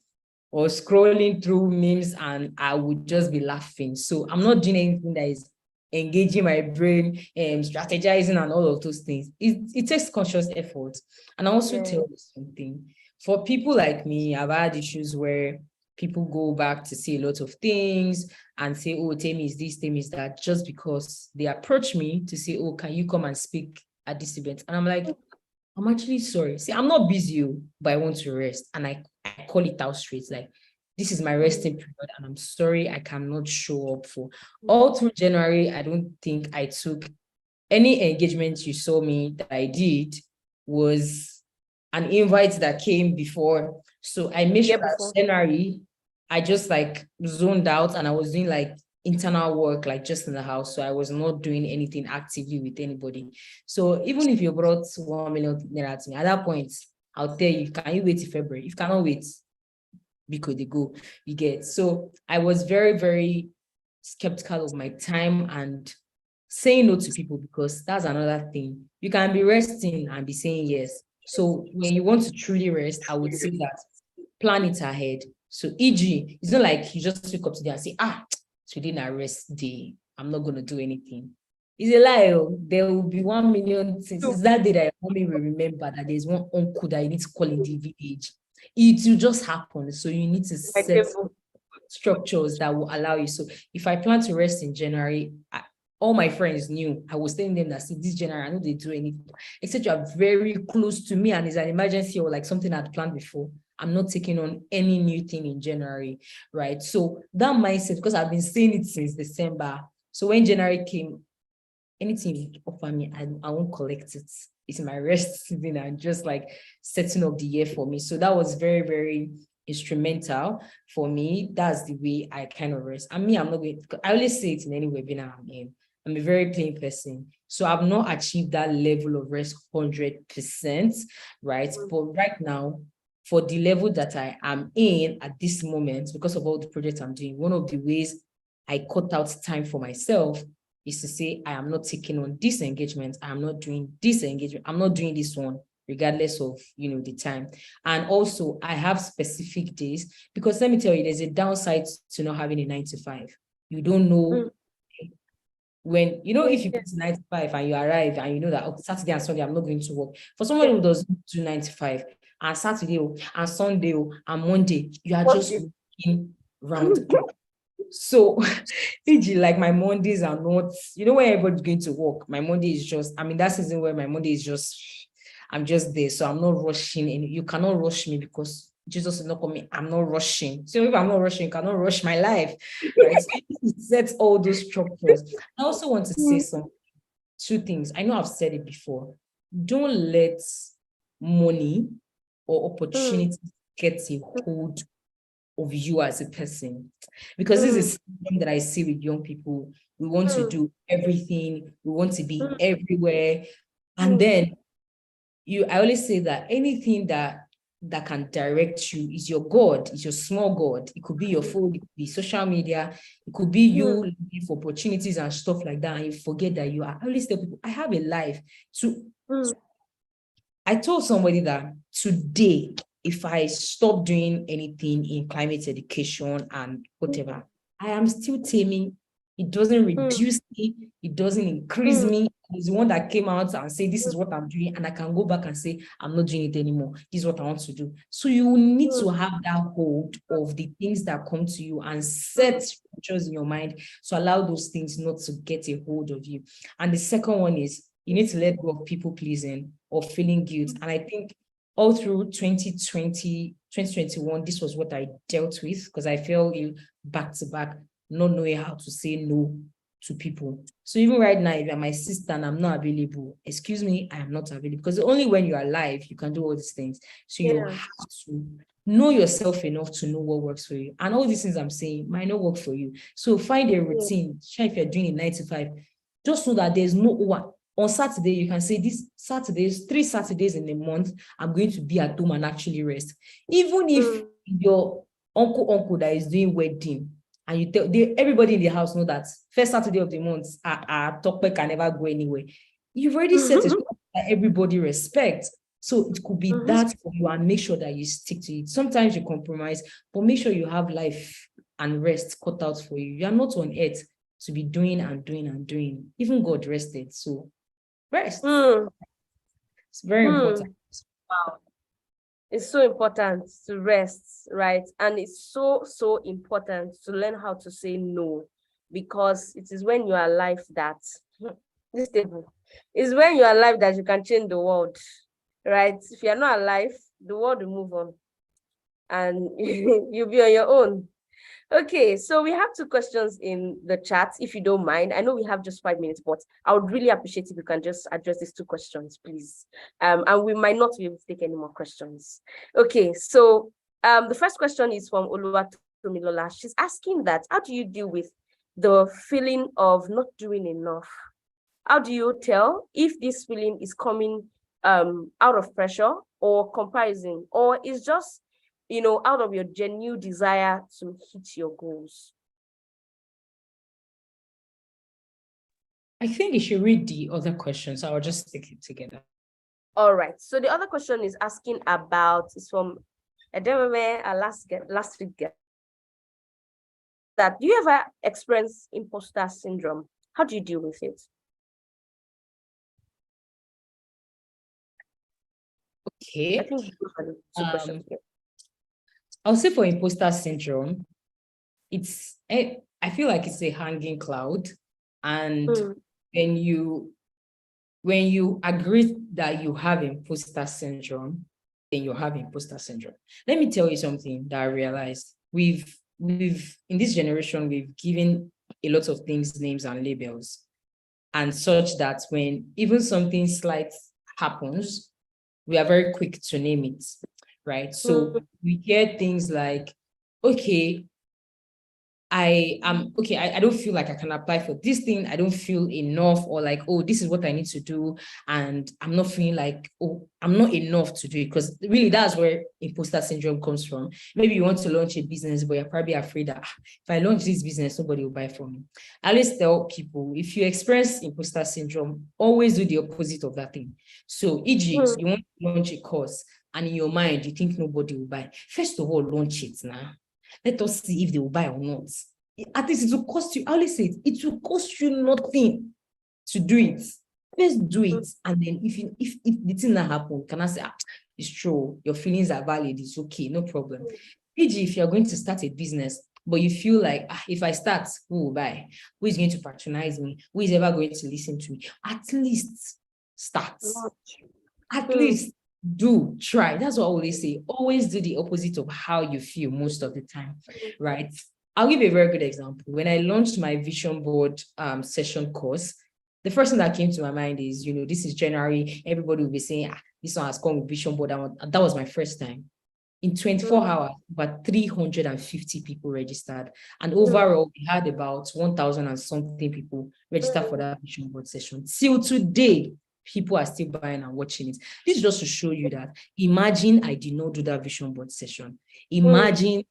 B: or scrolling through memes, and I would just be laughing. So I'm not doing anything that is engaging my brain, strategizing and all of those things. It takes conscious effort. And I also tell you something. For people like me, I've had issues where people go back to say a lot of things and say, oh, Temi is this, Temi is that, just because they approach me to say, oh, can you come and speak at this event? And I'm like, I'm actually sorry. See, I'm not busy, but I want to rest. And I call it out straight, like, this is my resting period, and I'm sorry I cannot show up for all through January. I don't think I took any engagement you saw me that I did was an invite that came before. So I made sure that January, I just like zoned out and I was doing like internal work, like just in the house. So I was not doing anything actively with anybody. So even if you brought 1 million naira to me, at that point, I'll tell you, can you wait till February? If you cannot wait, because they go, you get. So I was very, very skeptical of my time and saying no to people, because that's another thing. You can be resting and be saying yes. So when you want to truly rest, I would say that plan it ahead. So e.g., it's not like you just wake up today and say, today na rest day, I'm not going to do anything. It's a lie. There will be 1 million things. It's that day that mommy will remember that there's one uncle that you need to call in the village. It will just happen. So you need to set structures that will allow you. So if I plan to rest in January, all my friends knew. I was telling them that, see, this January, I know they do anything, except you are very close to me and it's an emergency or like something I'd planned before. I'm not taking on any new thing in January, right? So that mindset, because I've been saying it since December. So when January came, anything you offer me, I won't collect it. It's my rest season and just like setting up the year for me. So that was very, very instrumental for me. That's the way I kind of rest. And me, I'm not going to, I always say it in any webinar I'm in. I'm a very plain person. So I've not achieved that level of rest 100%, right? But right now, for the level that I am in at this moment, because of all the projects I'm doing, one of the ways I cut out time for myself is to say, I am not taking on this engagement. I am not doing this engagement. I'm not doing this one, regardless of, the time. And also I have specific days, because let me tell you, there's a downside to not having a 9 to 5. You don't know when, if you put 9 to 5 and you arrive and you know that Saturday and Sunday, I'm not going to work. For someone who doesn't do 9 to 5 and Saturday and Sunday and Monday, you are just working round the clock. So, e.g., like my Mondays are not, when everybody's going to work, my Monday is just, that season where my Monday is just, I'm just there. So I'm not rushing, and you cannot rush me because Jesus is not coming. I'm not rushing. So if I'm not rushing, you cannot rush my life, right? So it sets all those structures. I also want to say two things. I know I've said it before. Don't let money or opportunity get a hold of you as a person, because this is something that I see with young people. We want to do everything, we want to be everywhere, and then I always say that anything that can direct you is your God, is your small God. It could be your phone, it could be social media, it could be you looking for opportunities and stuff like that, and you forget that you are. I always tell people, I have a life. So I told somebody that today, if I stop doing anything in climate education and whatever, I am still taming. It doesn't reduce me. It doesn't increase me. It's the one that came out and say, this is what I'm doing. And I can go back and say, I'm not doing it anymore. This is what I want to do. So you need to have that hold of the things that come to you and set structures in your mind to allow those things not to get a hold of you. And the second one is, you need to let go of people pleasing or feeling guilt. And I think all through 2020, 2021, this was what I dealt with, because I felt back to back, not knowing how to say no to people. So even right now, if you're my sister and I'm not available, excuse me, I am not available, because only when you're alive, you can do all these things. So you have to know yourself enough to know what works for you. And all these things I'm saying might not work for you. So find a routine. Sure, if you're doing a 9 to 5, just so that there's no one. On Saturday, you can say, this Saturdays, 3 Saturdays in a month, I'm going to be at home and actually rest. Even if your uncle that is doing wedding, and you tell everybody in the house know that first Saturday of the month, our talk can never go anywhere. You've already set a structure that everybody respects. So it could be that for you, and make sure that you stick to it. Sometimes you compromise, but make sure you have life and rest cut out for you. You are not on earth to be doing and doing and doing. Even God rested. So rest. It's very important.
A: Wow. It's so important to rest, right? And it's so important to learn how to say no, because it is when you are alive that this table is when you are alive that you can change the world, right? If you're not alive, the world will move on and you'll be on your own. Okay, so we have two questions in the chat, if you don't mind. I know we have just 5 minutes, but I would really appreciate if you can just address these two questions, please. And we might not be able to take any more questions. Okay, so the first question is from Oluwatomilola. She's asking that, how do you deal with the feeling of not doing enough? How do you tell if this feeling is coming out of pressure or comparison, or is just out of your genuine desire to hit your goals?
B: I think you should read the other questions. I'll just stick it together.
A: All right. So the other question is asking about, is from Edememe, last week. That, do you ever experience imposter syndrome? How do you deal with it?
B: Okay.
A: I think those are the two questions.
B: I'll say for imposter syndrome, I feel like it's a hanging cloud. And when you agree that you have imposter syndrome, then you have imposter syndrome. Let me tell you something that I realized. We've in this generation, we've given a lot of things names and labels, and such that when even something slight happens, we are very quick to name it, right? So we hear things like, okay, I don't feel like I can apply for this thing. I don't feel enough, or like, oh, this is what I need to do. And I'm not feeling like, oh, I'm not enough to do it. Because really, that's where imposter syndrome comes from. Maybe you want to launch a business, but you're probably afraid that if I launch this business, nobody will buy from me. I always tell people, if you experience imposter syndrome, always do the opposite of that thing. So, e.g., you want to launch a course, and in your mind, you think nobody will buy. First of all, launch it now. Let us see if they will buy or not. At least it will cost you, I always say it will cost you nothing to do it. First do it. And then if the thing that happened, can I say, it's true, your feelings are valid, it's okay, no problem. E.g., if you're going to start a business, but you feel like, if I start, who will buy? Who is going to patronize me? Who is ever going to listen to me? At least start. At least try. That's what I always say. Always do the opposite of how you feel most of the time, right? I'll give you a very good example. When I launched my vision board session course, the first thing that came to my mind is, this is January. Everybody will be saying, this one has come with vision board. And that was my first time. In 24 hours, about 350 people registered. And overall, we had about 1,000 and something people registered for that vision board session. Till today, people are still buying and watching it. This is just to show you that, imagine I did not do that vision board session. Imagine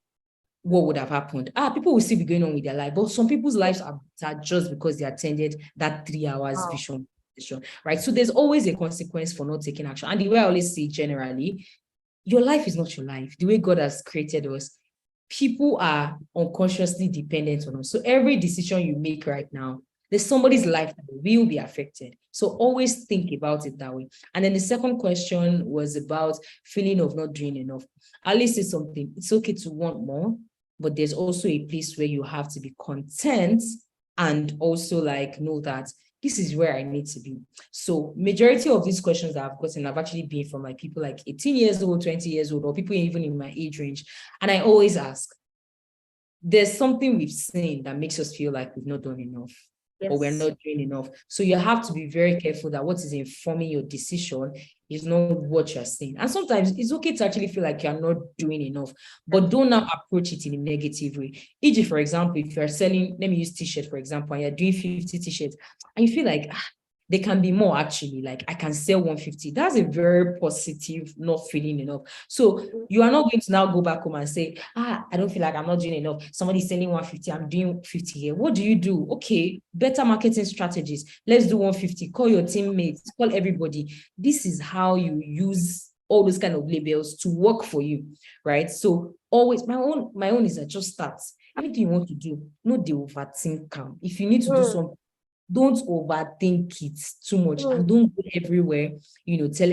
B: what would have happened. People will still be going on with their life, but some people's lives are better just because they attended that 3 hours vision session, right? So there's always a consequence for not taking action. And the way I always say generally, your life is not your life. The way God has created us, people are unconsciously dependent on us. So every decision you make right now, there's somebody's life that will be affected. So always think about it that way. And then the second question was about feeling of not doing enough. At least say something. It's okay to want more, but there's also a place where you have to be content and also know that this is where I need to be. So majority of these questions that I've gotten have actually been from people 18 years old, 20 years old, or people even in my age range. And I always ask, there's something we've seen that makes us feel like we've not done enough. Yes. Or we're not doing enough. So you have to be very careful that what is informing your decision is not what you're saying. And sometimes it's okay to actually feel like you're not doing enough, but don't now approach it in a negative way. E.g., for example, if you're selling, let me use t-shirt, for example, and you're doing 50 t-shirts, and you feel like, they can be more actually, I can sell 150. That's a very positive, not feeling enough. So you are not going to now go back home and say, I don't feel like I'm not doing enough. Somebody's selling 150, I'm doing 50 here. What do you do? Okay, better marketing strategies. Let's do 150. Call your teammates, call everybody. This is how you use all those kind of labels to work for you, right? So always, my own is that just start. Anything you want to do, not the overthink. If you need to do something, don't overthink it too much and don't go everywhere,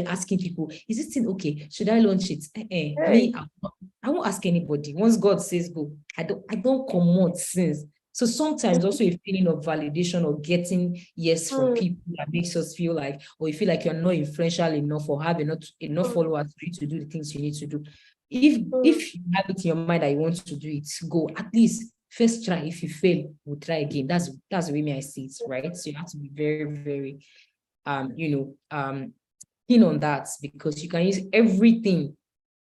B: asking people, is this thing okay? Should I launch it? Me, I won't ask anybody. Once God says go, I don't come out since. So sometimes also a feeling of validation or getting yes from people that makes us feel like, or you feel like you're not influential enough or have enough followers for you to do the things you need to do. If you have it in your mind that you want to do it, go. At least first try. If you fail, we'll try again. That's the way I see it, right? So you have to be very, very keen on that, because you can use everything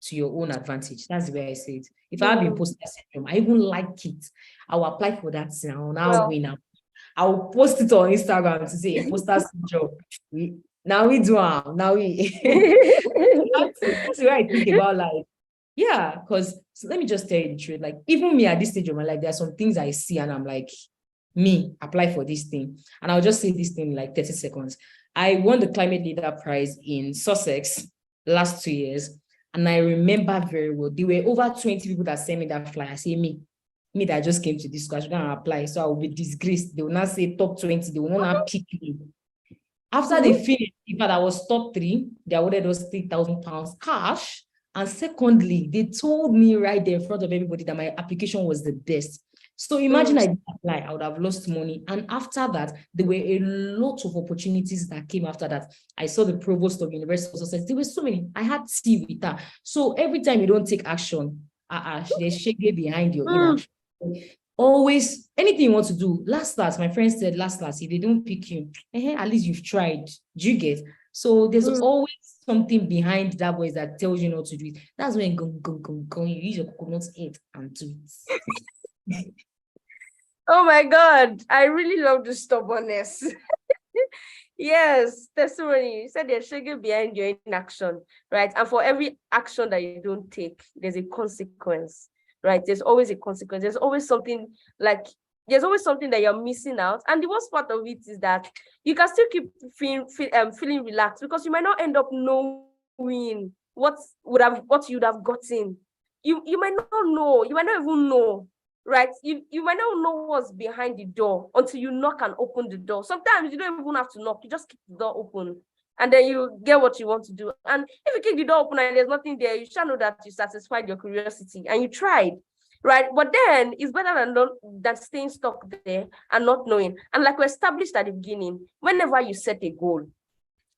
B: to your own advantage. That's the way I say it. If I have imposter syndrome, I even like it, I will apply for that thing. I will now win. I will post it on Instagram to say imposter syndrome. Now we do now we that's the way I think about life. Yeah, because let me just tell you the truth. Like, even me at this stage of my life, there are some things I see and I'm like, me, apply for this thing. And I'll just say this thing in like 30 seconds. I won the Climate Leader Prize in Sussex last 2 years. And I remember very well, there were over 20 people that sent me that flyer. I say, me that just came to this class, going to apply. So I will be disgraced. They will not say top 20. They will not pick me. After they finished, if I was top 3, they awarded us £3,000 cash. And secondly, they told me right there in front of everybody that my application was the best. So imagine I didn't apply, I would have lost money. And after that, there were a lot of opportunities that came after that. I saw the provost of University of Sussex. There were so many. I had tea with her. So every time you don't take action, there's shege behind your inaction. Always, anything you want to do, last my friend said, if they don't pick you, at least you've tried. Do you get? So there's always something behind that voice that tells you not to do it. That's when you use your coconut head and do it.
A: Oh my God, I really love the stubbornness. Yes, testimony. You said there's sugar behind your inaction, right? And for every action that you don't take, there's a consequence, right? There's always a consequence. There's always something that you're missing out. And the worst part of it is that you can still keep feeling relaxed, because you might not end up knowing what you'd have gotten. You might not know. You might not even know. Right, you might not know what's behind the door until you knock and open the door. Sometimes you don't even have to knock, you just keep the door open, and then you get what you want to do. And if you keep the door open and there's nothing there, you shall know that you satisfied your curiosity and you tried, right? But then it's better than staying stuck there and not knowing. And like we established at the beginning, whenever you set a goal,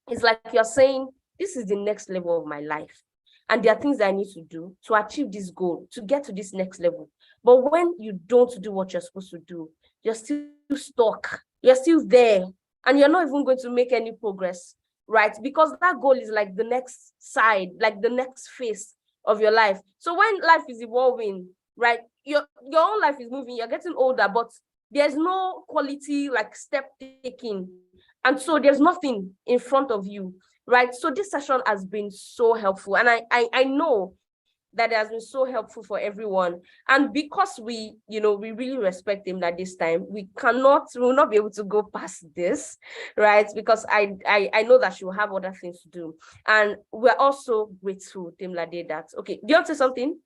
A: it's like you're saying, this is the next level of my life, and there are things that I need to do to achieve this goal, to get to this next level. But when you don't do what you're supposed to do, you're still stuck. You're still there. And you're not even going to make any progress, right? Because that goal is like the next side, like the next phase of your life. So when life is evolving, right, your own life is moving, you're getting older, but there's no quality like step taking. And so there's nothing in front of you, right? So this session has been so helpful. And I know that it has been so helpful for everyone. And because we really respect him at this time, we will not be able to go past this, right? Because I know that she will have other things to do. And we're also grateful, Temilade, that, okay, do you want to say something?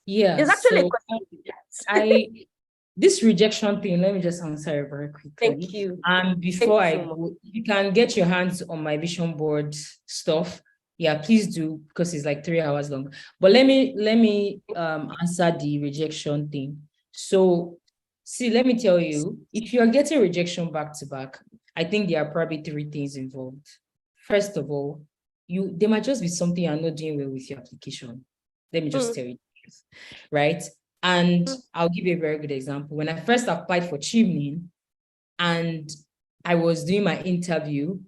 B: Yeah.
A: There's actually a question.
B: This rejection thing, let me just answer it very quickly.
A: Thank you.
B: And before I go, you can get your hands on my vision board stuff. Yeah, please do, because it's like 3 hours long. But let me answer the rejection thing. So, see, let me tell you, if you're getting rejection back to back, I think there are probably 3 things involved. First of all, there might just be something you're not doing well with your application. Let me just tell you, right? And I'll give you a very good example. When I first applied for Chimney and I was doing my interview,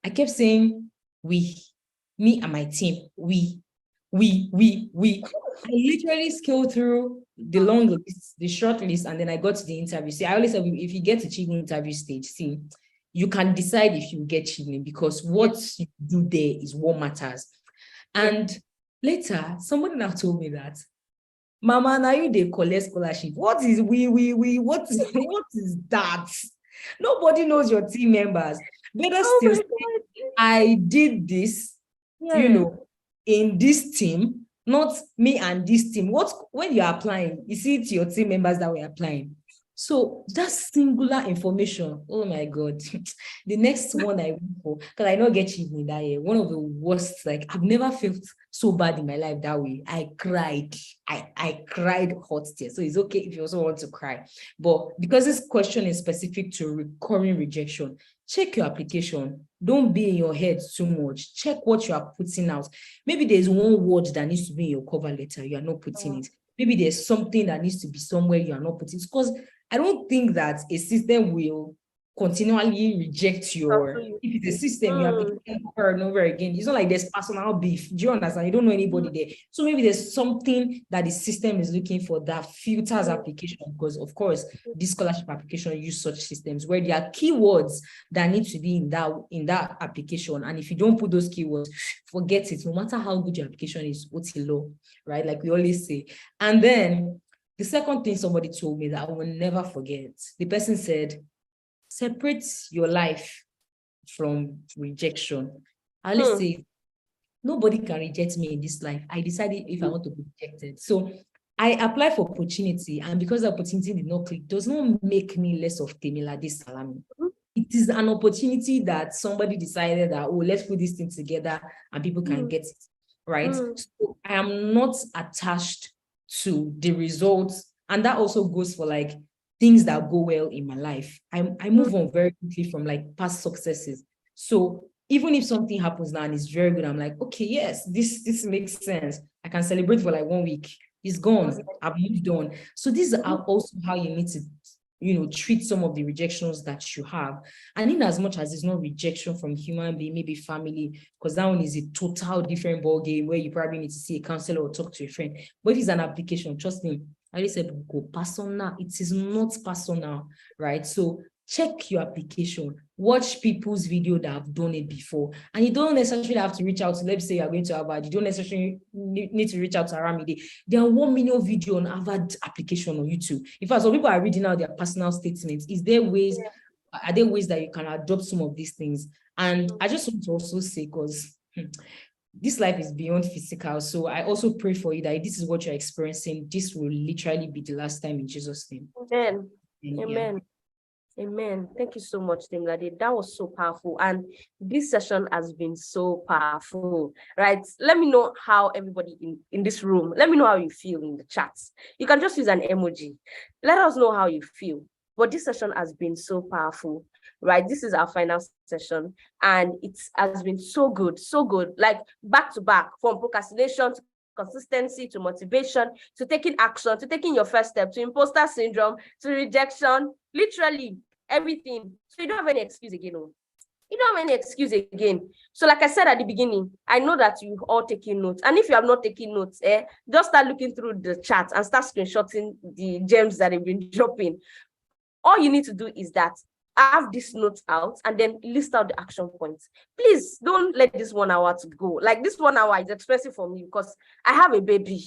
B: I kept saying, me and my team, we. I literally scaled through the long list, the short list, and then I got to the interview. See, I always say, if you get to Chimney interview stage, see, you can decide if you get Chimney, because what you do there is what matters. And later, somebody now told me that, Mama, now you they collect scholarship. What is what is that? Nobody knows your team members. Better still say, I did this, in this team, not me and this team. When you're applying, you see it's your team members that were applying. So that singular information, oh my God, the next one I went for, because I not get you in that year, one of the worst, like I've never felt so bad in my life that way. I cried. I cried hot tears. So it's okay if you also want to cry. But because this question is specific to recurring rejection, check your application. Don't be in your head too much. Check what you are putting out. Maybe there's one word that needs to be in your cover letter. You are not putting it. Maybe there's something that needs to be somewhere you are not putting it. Because I don't think that a system will continually reject your, if it's a system, you have to over and over again. It's not like there's personal beef. Do you understand? You don't know anybody there. So maybe there's something that the system is looking for that filters application, because of course, this scholarship application use such systems where there are keywords that need to be in that application. And if you don't put those keywords, forget it. No matter how good your application is, what's low, right? Like we always say. And then the second thing somebody told me that I will never forget, the person said, separate your life from rejection. I always say, nobody can reject me in this life. I decided if I want to be rejected. So I applied for opportunity, and because the opportunity did not click, does not make me less of Temilade Salami. It is an opportunity that somebody decided that, oh, let's put this thing together and people can get it, right? So I am not attached to the results. And that also goes for like things that go well in my life. I move on very quickly from like past successes. So even if something happens now and it's very good, I'm like, okay, yes, this makes sense. I can celebrate for like 1 week. It's gone. I've moved on. So these are also how you need to, treat some of the rejections that you have. And in as much as it's not rejection from human being, maybe family, because that one is a total different ball game where you probably need to see a counselor or talk to a friend. But if it's an application, trust me, I already said go personal. It is not personal, right? So check your application, watch people's video that have done it before. And you don't necessarily have to reach out to, let's say you're going to Harvard, you don't necessarily need to reach out to Aramide. There are 1 million video on Harvard application on YouTube. In fact, some people are reading out their personal statements. Are there ways that you can adopt some of these things? And I just want to also say, because this life is beyond physical. So I also pray for you that this is what you're experiencing. This will literally be the last time in Jesus' name.
A: Amen. Amen. Amen. Thank you so much, Temilade. That was so powerful. And this session has been so powerful, right? Let me know how everybody in this room, let me know how you feel in the chats. You can just use an emoji. Let us know how you feel. But this session has been so powerful, right? This is our final session. And it has been so good, like back to back, from procrastination to consistency to motivation to taking action to taking your first step to imposter syndrome to rejection, literally everything. So you don't have any excuse again. You don't have any excuse again. So like I said at the beginning, I know that you've all taken notes. And if you have not taken notes, just start looking through the chat and start screenshotting the gems that have been dropping. All you need to do is that have this note out and then list out the action points. Please don't let this 1 hour to go. Like this 1 hour is expensive for me because I have a baby.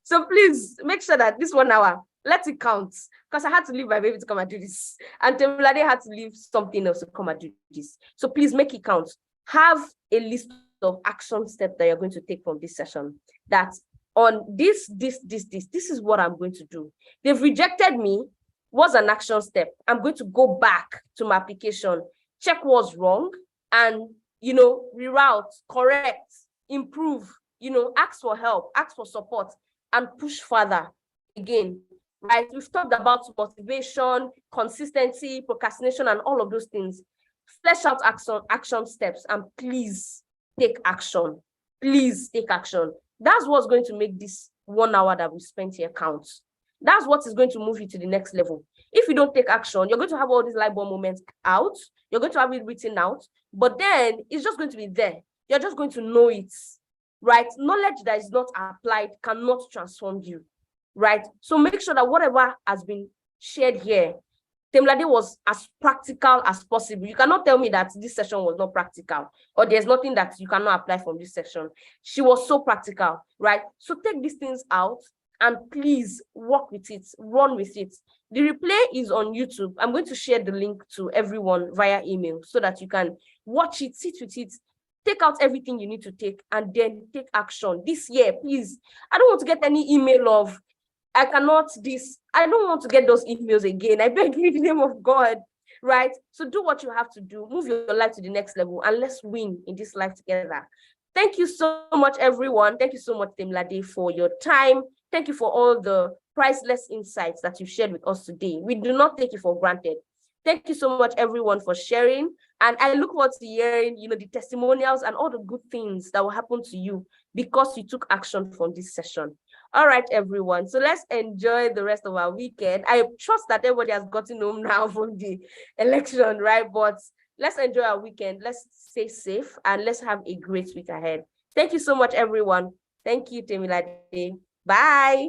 A: So please make sure that this 1 hour, let it count, because I had to leave my baby to come and do this. And Temilade had to leave something else to come and do this. So please make it count. Have a list of action steps that you're going to take from this session. That on this is what I'm going to do. They've rejected me. What's an action step? I'm going to go back to my application, check what's wrong, and, reroute, correct, improve, ask for help, ask for support, and push further again, right? We've talked about motivation, consistency, procrastination, and all of those things. Flesh out action steps, and please take action. Please take action. That's what's going to make this 1 hour that we spent here count. That's what is going to move you to the next level. If you don't take action, you're going to have all these light bulb moments out. You're going to have it written out, but then it's just going to be there. You're just going to know it, right? Knowledge that is not applied cannot transform you, right? So make sure that whatever has been shared here, Temilade was as practical as possible. You cannot tell me that this session was not practical or there's nothing that you cannot apply from this session. She was so practical, right? So take these things out and please work with it, run with it. The replay is on YouTube. I'm going to share the link to everyone via email so that you can watch it, sit with it, take out everything you need to take, and then take action. This year, please, I don't want to get any email of, I don't want to get those emails again. I beg you in the name of God, right? So do what you have to do, move your life to the next level, and let's win in this life together. Thank you so much, everyone. Thank you so much, Temilade, for your time. Thank you for all the priceless insights that you shared with us today. We do not take it for granted. Thank you so much, everyone, for sharing. And I look forward to hearing, the testimonials and all the good things that will happen to you because you took action from this session. All right, everyone. So let's enjoy the rest of our weekend. I trust that everybody has gotten home now from the election, right? But let's enjoy our weekend. Let's stay safe and let's have a great week ahead. Thank you so much, everyone. Thank you, Temilade. Bye.